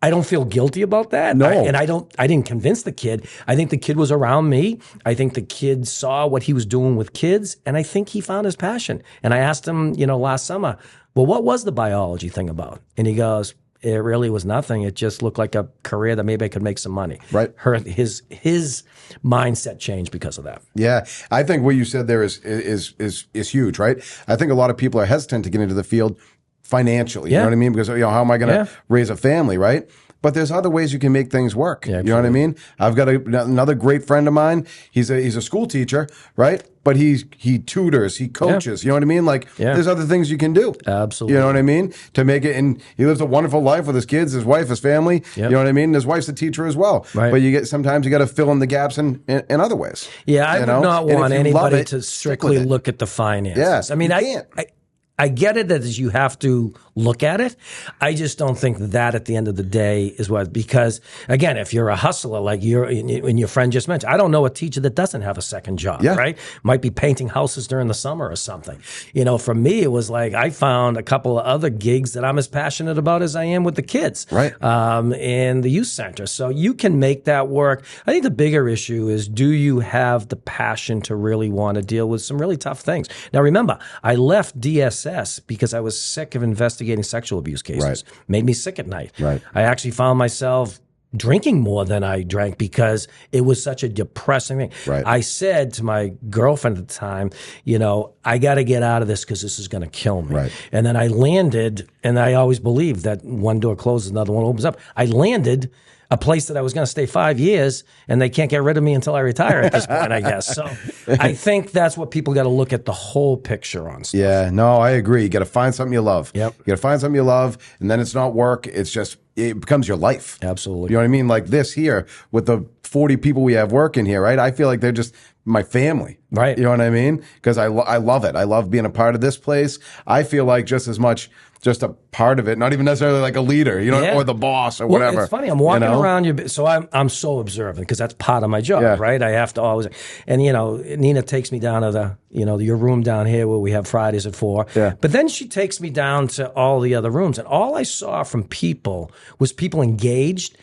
I don't feel guilty about that. No. I didn't convince the kid. I think the kid was around me. I think the kid saw what he was doing with kids, and I think he found his passion. And I asked him, last summer, well, what was the biology thing about? And he goes, it really was nothing. It just looked like a career that maybe I could make some money. His mindset changed because of that. Yeah. I think what you said there is huge, right? I think a lot of people are hesitant to get into the field financially. You know what I mean? Because, how am I going to raise a family, right? But there's other ways you can make things work. You know what I mean? I've got another great friend of mine. He's a school teacher, right? But he tutors, he coaches. You know what I mean? Like, there's other things you can do. Absolutely. You know what I mean? To make it, and he lives a wonderful life with his kids, his wife, his family. You know what I mean? And his wife's a teacher as well. But sometimes you got to fill in the gaps in other ways. Yeah, I would not want anybody to strictly look at the finances. I mean, I get it that you have to look at it. I just don't think that at the end of the day is what, because again, if you're a hustler, like and your friend just mentioned, I don't know a teacher that doesn't have a second job, right? Might be painting houses during the summer or something. For me, it was like I found a couple of other gigs that I'm as passionate about as I am with the kids, right? In the youth center. So you can make that work. I think the bigger issue is, do you have the passion to really want to deal with some really tough things? Now, remember, I left DSS because I was sick of investigating sexual abuse cases. Made me sick at night. I actually found myself drinking more than I drank because it was such a depressing thing. I said to my girlfriend at the time, I got to get out of this because this is going to kill me. And then I landed, and I always believed that one door closes, another one opens up. I landed a place that I was going to stay 5 years, and they can't get rid of me until I retire at this point, I guess. So I think that's what people got to look at the whole picture on stuff. Yeah, no, I agree. You got to find something you love. You got to find something you love, and then it's not work. It's just, it becomes your life. Absolutely. You know what I mean? Like this here, with the 40 people we have working here, right? I feel like they're just my family. Right. You know what I mean? Because I love it. I love being a part of this place. I feel like just as much just a part of it, not even necessarily like a leader, or the boss or whatever. It's funny. I'm walking around so I'm so observant because that's part of my job, right? I have to always, and Nina takes me down to the, your room down here where we have Fridays at 4. But then she takes me down to all the other rooms, and all I saw from people was people engaged,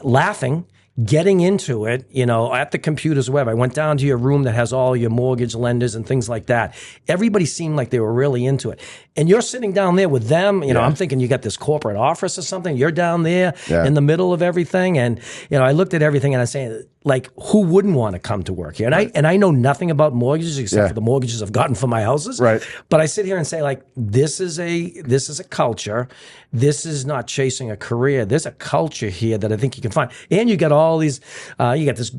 laughing, getting into it, at the computers web. I went down to your room that has all your mortgage lenders and things like that. Everybody seemed like they were really into it. And you're sitting down there with them. I'm thinking you got this corporate office or something. You're down there in the middle of everything. And, I looked at everything and I saying, like, who wouldn't want to come to work here? And I know nothing about mortgages except for the mortgages I've gotten for my houses. But I sit here and say, like, this is a culture. This is not chasing a career. There's a culture here that I think you can find. And you got all these, you got this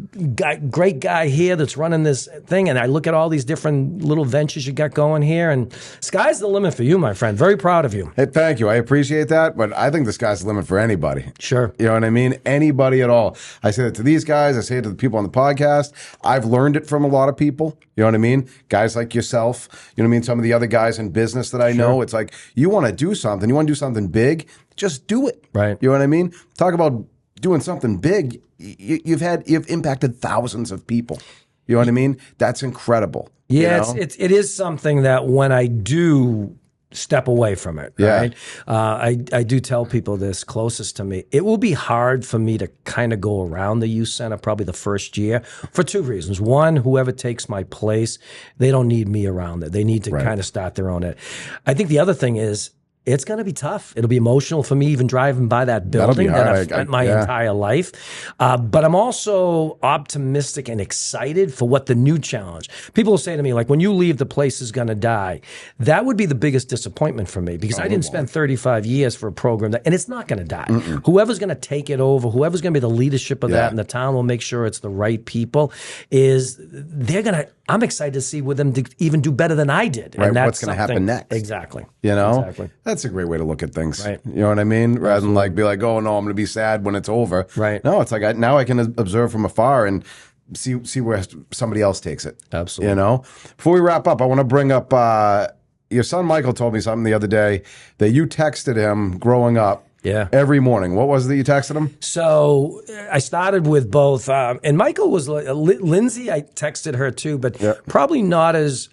great guy here that's running this thing. And I look at all these different little ventures you got going here, and sky's the limit for you, my friend. Very proud of you. Hey, thank you. I appreciate that. But I think the sky's the limit for anybody. Sure. You know what I mean? Anybody at all. I say that to these guys. I say it to the people on the podcast. I've learned it from a lot of people. You know what I mean? Guys like yourself. You know what I mean? Some of the other guys in business that I know. It's like, you want to do something. You want to do something big. Just do it. Right. You know what I mean? Talk about doing something big. You've impacted thousands of people. You know what I mean? That's incredible. Yeah, it is something that when I do step away from it, right? I do tell people this closest to me. It will be hard for me to kind of go around the youth center probably the first year for 2 reasons. One, whoever takes my place, they don't need me around it. They need to kind of start their own. I think the other thing is, it's going to be tough. It'll be emotional for me even driving by that building that I've spent my entire life. But I'm also optimistic and excited for what the new challenge. People will say to me, like, when you leave, the place is going to die. That would be the biggest disappointment for me because I didn't spend 35 years for a program and it's not going to die. Whoever's going to take it over, whoever's going to be the leadership of that, and the town will make sure it's the right people, I'm excited to see with them to even do better than I did. Right. And that's what's going to happen next. Exactly. Exactly. That's a great way to look at things. Right. You know what I mean? Rather than like be like, oh no, I'm going to be sad when it's over. Right. No, it's like now I can observe from afar and see where somebody else takes it. Absolutely. Before we wrap up, I want to bring up your son Michael told me something the other day that you texted him growing up. Yeah. Every morning. What was it that you texted him? So I started with both. And Michael was Lindsay, I texted her too, but probably not as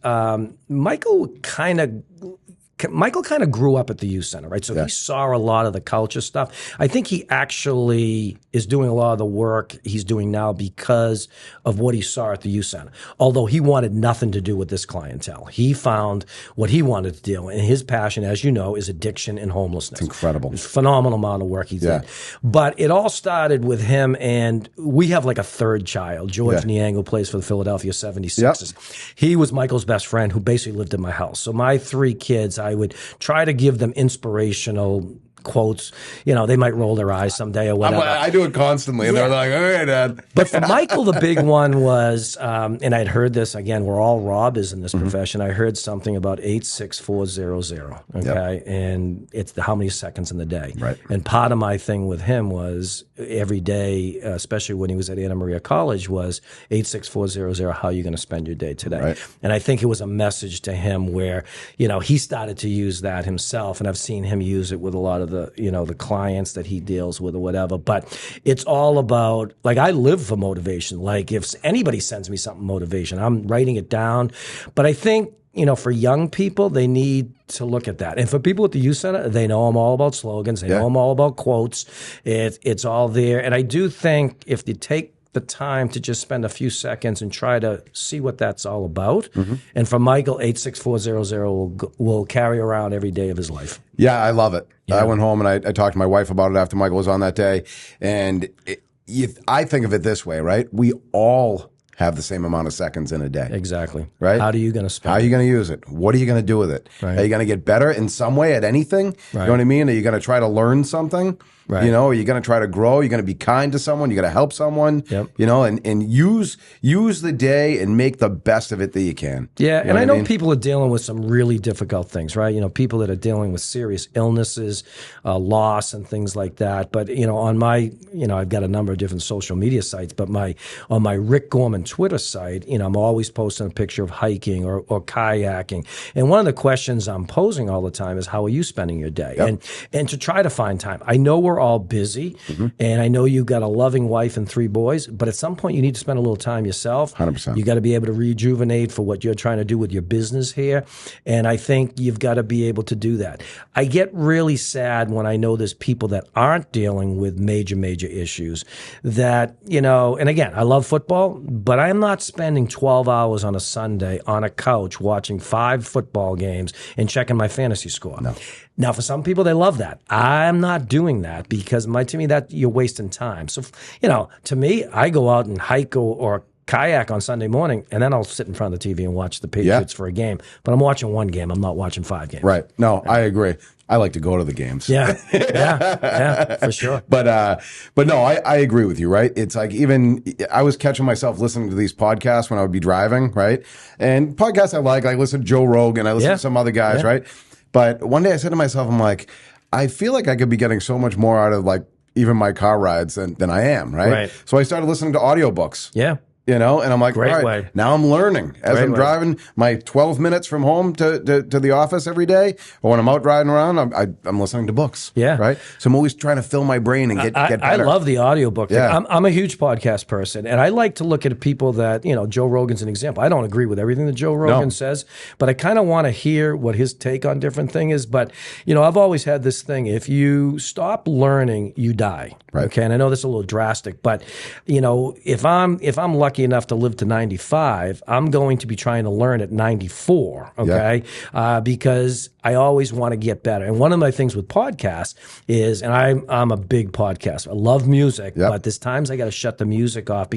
Michael kind of grew up at the youth center, right? So he saw a lot of the culture stuff. I think he actually is doing a lot of the work he's doing now because of what he saw at the youth center. Although he wanted nothing to do with this clientele. He found what he wanted to do. And his passion, as you know, is addiction and homelessness. It's incredible. It's a phenomenal amount of work he did. But it all started with him, and we have like a third child. George Niango plays for the Philadelphia 76ers. He was Michael's best friend who basically lived in my house. So my 3 kids, I would try to give them inspirational quotes. You know, they might roll their eyes someday or whatever. I do it constantly, and they're like, "All right, Dad." But for Michael, the big one was, and I'd heard this again. We're all robbers in this profession. I heard something about 86400. Okay, and it's how many seconds in the day. Right. And part of my thing with him was every day, especially when he was at Anna Maria College, was 86400. How are you going to spend your day today? Right. And I think it was a message to him where, you know, he started to use that himself, and I've seen him use it with a lot of the, you know, the clients that he deals with or whatever. But it's all about, like, I live for motivation. Like, if anybody sends me something motivation, I'm writing it down. But I think, you know, for young people, they need to look at that. And for people at the youth center, they know I'm all about slogans. They know I'm all about quotes. It's all there. And I do think if you take the time to just spend a few seconds and try to see what that's all about. And for Michael, 86400 will carry around every day of his life. Yeah, I love it. Yeah. I went home and I talked to my wife about it after Michael was on that day. And I think of it this way, right? We all have the same amount of seconds in a day. Exactly. Right? How are you going to spend How are you going to use it? What are you going to do with it? Right. Are you going to get better in some way at anything? You know what I mean? Are you going to try to learn something? Right. You know, are you going to try to grow? You're going to be kind to someone. You're going to help someone. Yep. You know, and use the day and make the best of it that you can. Yeah, You know and I know mean? people are dealing with some really difficult things, right? You know, people that are dealing with serious illnesses, loss, and things like that. But, you know, on my, you know, I've got a number of different social media sites, but on my Rick Gorman Twitter site, you know, I'm always posting a picture of hiking or kayaking. And one of the questions I'm posing all the time is, how are you spending your day? Yep. And to try to find time. I know we're all busy, and I know you've got a loving wife and 3 boys, but at some point you need to spend a little time yourself. 100%. You got to be able to rejuvenate for what you're trying to do with your business here, and I think you've got to be able to do that. I get really sad when I know there's people that aren't dealing with major issues that, you know, and again, I love football, but I'm not spending 12 hours on a Sunday on a couch watching 5 football games and checking my fantasy score. No. Now, for some people, they love that. I'm not doing that because to me, that you're wasting time. So, you know, to me, I go out and hike or kayak on Sunday morning, and then I'll sit in front of the TV and watch the Patriots for a game. But I'm watching one game. I'm not watching 5 games. Right. No, I agree. I like to go to the games. Yeah, for sure. But no, I agree with you, right? It's like, even I was catching myself listening to these podcasts when I would be driving, right? And podcasts I listen to Joe Rogan, I listen to some other guys, right? But one day I said to myself, I'm like, I feel like I could be getting so much more out of, like, even my car rides than I am, right? So I started listening to audiobooks. Yeah. You know, and I'm like, Great all right, way. now I'm learning as I'm driving my 12 minutes from home to the office every day, or when I'm out riding around, I'm listening to books. Yeah. Right. So I'm always trying to fill my brain and get better. I love the audiobook thing. Yeah. I'm a huge podcast person, and I like to look at people that, you know, Joe Rogan's an example. I don't agree with everything that Joe Rogan says, but I kind of want to hear what his take on different things is. But, you know, I've always had this thing: if you stop learning, you die. Right. Okay. And I know this is a little drastic, but, you know, if I'm lucky enough to live to 95, I'm going to be trying to learn at 94, okay? Because I always want to get better. And one of my things with podcasts is, and I'm a big podcaster. I love music, but there's times I got to shut the music off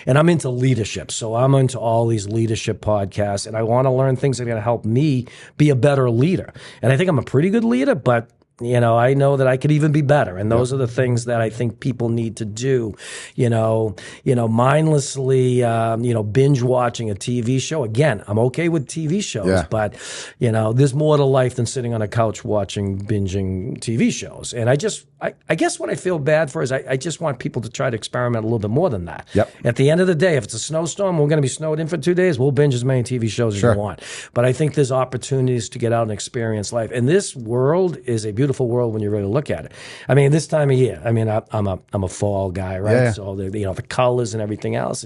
and I'm into leadership. So I'm into all these leadership podcasts, and I want to learn things that are going to help me be a better leader. And I think I'm a pretty good leader, but you know, I know that I could even be better. And those are the things that I think people need to do, mindlessly, binge watching a TV show. Again, I'm okay with TV shows, but, you know, there's more to life than sitting on a couch binging TV shows. And I guess what I feel bad for is I just want people to try to experiment a little bit more than that. Yep. At the end of the day, if it's a snowstorm, we're going to be snowed in for 2 days, we'll binge as many TV shows as you want. But I think there's opportunities to get out and experience life. And this world is a beautiful world when you really look at it. I mean, this time of year, I mean, I'm a fall guy, right? Yeah. So the colors and everything else.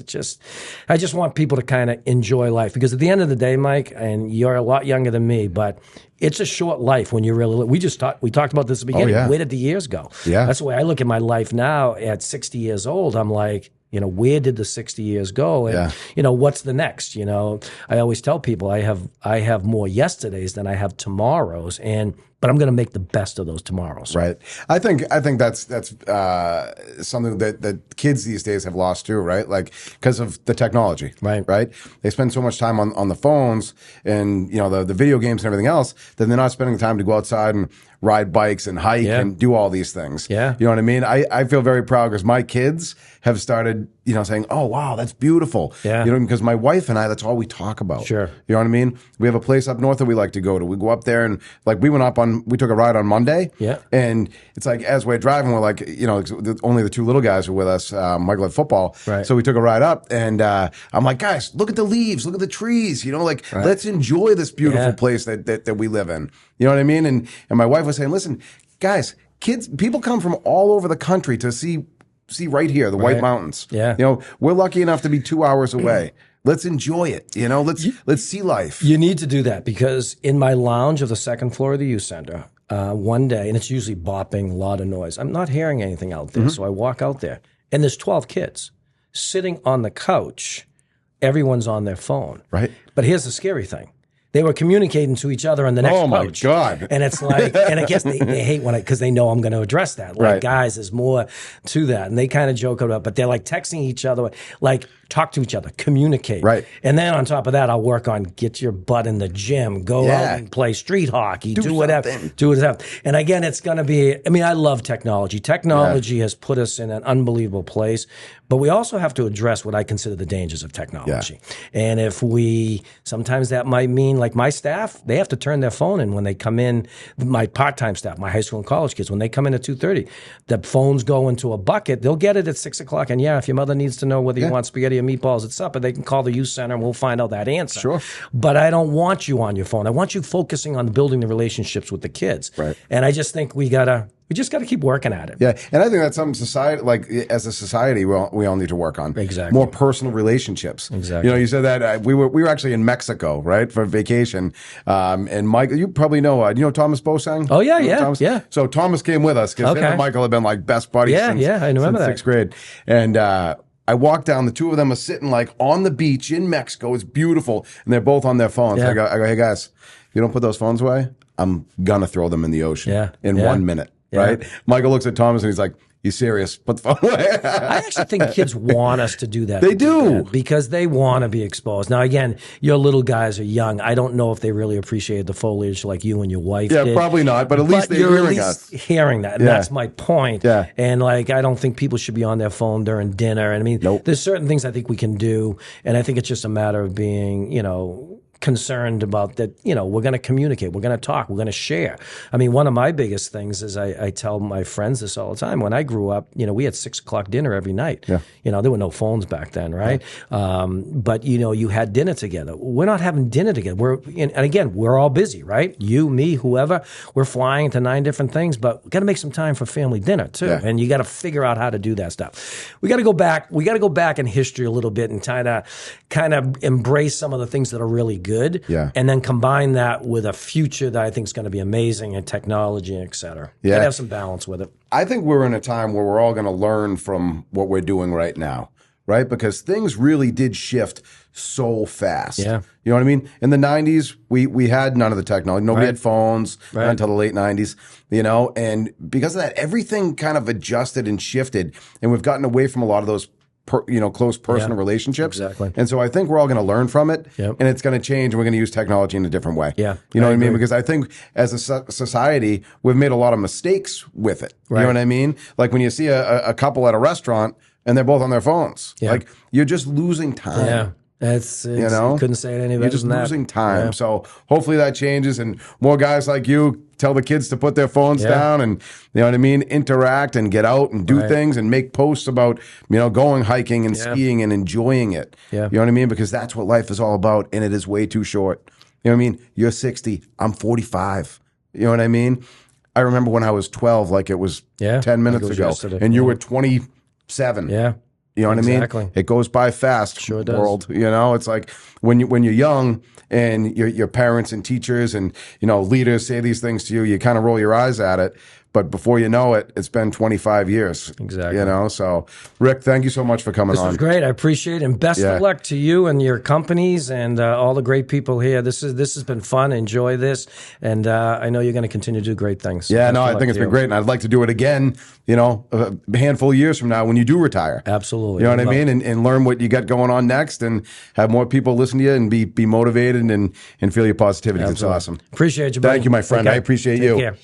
I just want people to kind of enjoy life, because at the end of the day, Mike, and you're a lot younger than me, but it's a short life when you really. We talked about this at the beginning. Where did the years go? Yeah, that's the way I look at my life now. At 60 years old, I'm like, you know, where did the 60 years go? And, you know, what's the next? You know, I always tell people I have more yesterdays than I have tomorrows. And but I'm going to make the best of those tomorrows. Right. I think that's something that kids these days have lost too, right? Like because of the technology, Right. Right. They spend so much time on the phones and the video games and everything else that they're not spending the time to go outside and ride bikes and hike and do all these things. Yeah. You know what I mean? I feel very proud because my kids have started, saying, "Oh, wow, that's beautiful." Yeah. Because my wife and I, that's all we talk about. Sure. You know what I mean? We have a place up north that we like to go to. We go up there and we took a ride on Monday. Yeah. And it's like, as we're driving, we're like, only the two little guys were with us. Michael had football. Right. So we took a ride up and I'm like, guys, look at the leaves, look at the trees, let's enjoy this beautiful place that we live in. You know what I mean? And my wife was saying, listen, guys, people come from all over the country to see right here, the White Mountains. Yeah. We're lucky enough to be 2 hours away. Let's enjoy it. Let's see life. You need to do that because in my lounge of the second floor of the youth center, one day, and it's usually bopping, a lot of noise. I'm not hearing anything out there. So I walk out there and there's 12 kids sitting on the couch. Everyone's on their phone. Right. But here's the scary thing. They were communicating to each other on the next Oh, my couch. God. And it's like, and I guess they hate because they know I'm going to address that. Like, Right. guys, there's more to that. And they kind of joke about it, but they're like texting each other, like talk to each other, communicate. Right. And then on top of that, I'll work on get your butt in the gym, go out and play street hockey, do whatever. something. Do whatever. And again, it's going to be, I love technology. Technology has put us in an unbelievable place, but we also have to address what I consider the dangers of technology. And if sometimes that might mean like my staff, they have to turn their phone in when they come in, my part-time staff, my high school and college kids, when they come in at 2:30, the phones go into a bucket. They'll get it at 6 o'clock. And if your mother needs to know whether you want spaghetti or meatballs at supper, they can call the youth center and we'll find out that answer. Sure. But I don't want you on your phone. I want you focusing on building the relationships with the kids. Right. And I just think we just got to keep working at it. Yeah, and I think that's something as a society, we all need to work on. Exactly. More personal relationships. Exactly. You said that we were actually in Mexico, right, for vacation. And Michael, you probably know, Thomas Bosang? Oh, yeah, Thomas? yeah. So Thomas came with us because him and Michael have been like best buddies since I remember that. 6th grade. And I walked down, the two of them are sitting like on the beach in Mexico. It's beautiful. And they're both on their phones. Yeah. I go, hey guys, if you don't put those phones away, I'm gonna throw them in the ocean in 1 minute. Right? Michael looks at Thomas and he's like, you serious? Put the phone away. I actually think kids want us to do that. They do. Because they want to be exposed. Now, again, your little guys are young. I don't know if they really appreciate the foliage like you and your wife did. Probably not, but at least they're you're hearing at least us. hearing that. And that's my point. Yeah. And I don't think people should be on their phone during dinner. And Nope. there's certain things I think we can do. And I think it's just a matter of being, concerned about that, we're going to communicate, we're going to talk, we're going to share. One of my biggest things is I tell my friends this all the time. When I grew up, we had 6 o'clock dinner every night. Yeah. There were no phones back then, right? But you had dinner together. We're not having dinner together. And again, we're all busy, right? You, me, whoever. We're flying to 9 different things, but we got to make some time for family dinner too. Yeah. And you got to figure out how to do that stuff. We got to go back. We got to go back in history a little bit and kind of embrace some of the things that are really good. Yeah. And then combine that with a future that I think is going to be amazing in technology, et cetera. Yeah. Gotta have some balance with it. I think we're in a time where we're all going to learn from what we're doing right now, right? Because things really did shift so fast. Yeah. You know what I mean? In the 90s, we had none of the technology. Nobody had phones until the late 90s, and because of that, everything kind of adjusted and shifted, and we've gotten away from a lot of those close personal relationships. Exactly. And so I think we're all going to learn from it, Yep. and it's going to change, and we're going to use technology in a different way. Yeah, You know I what I mean? agree. Because I think as a society, we've made a lot of mistakes with it. You Right. know what I mean? Like when you see a couple at a restaurant and they're both on their phones. Yeah. Like you're just losing time. Yeah. You couldn't say it any better You're just than that. losing time. Yeah. So hopefully that changes and more guys like you tell the kids to put their phones down and, you know what I mean, interact and get out and do things and make posts about, going hiking and skiing and enjoying it. Yeah. You know what I mean? Because that's what life is all about, and it is way too short. You know what I mean? You're 60. I'm 45. You know what I mean? I remember when I was 12, like it was 10 minutes like it was ago, yesterday. and you were 27. Yeah. You know what I Exactly. mean? It goes by fast. Sure does. World. It's like when you're young and your parents and teachers and leaders say these things to you, you kind of roll your eyes at it. But before you know it, it's been 25 years. Exactly. You know, so Rick, thank you so much for coming This on. was great. I appreciate it. And best of luck to you and your companies and all the great people here. This has been fun. Enjoy this. And I know you're going to continue to do great things. So Yeah, no, I think it's been great. And I'd like to do it again, you know, a handful of years from now when you do retire. Absolutely. You know what I mean? And learn what you got going on next and have more people listen to you and be motivated and feel your positivity. Absolutely. It's awesome. Appreciate you, buddy. Thank you, my friend. I appreciate you. Take care.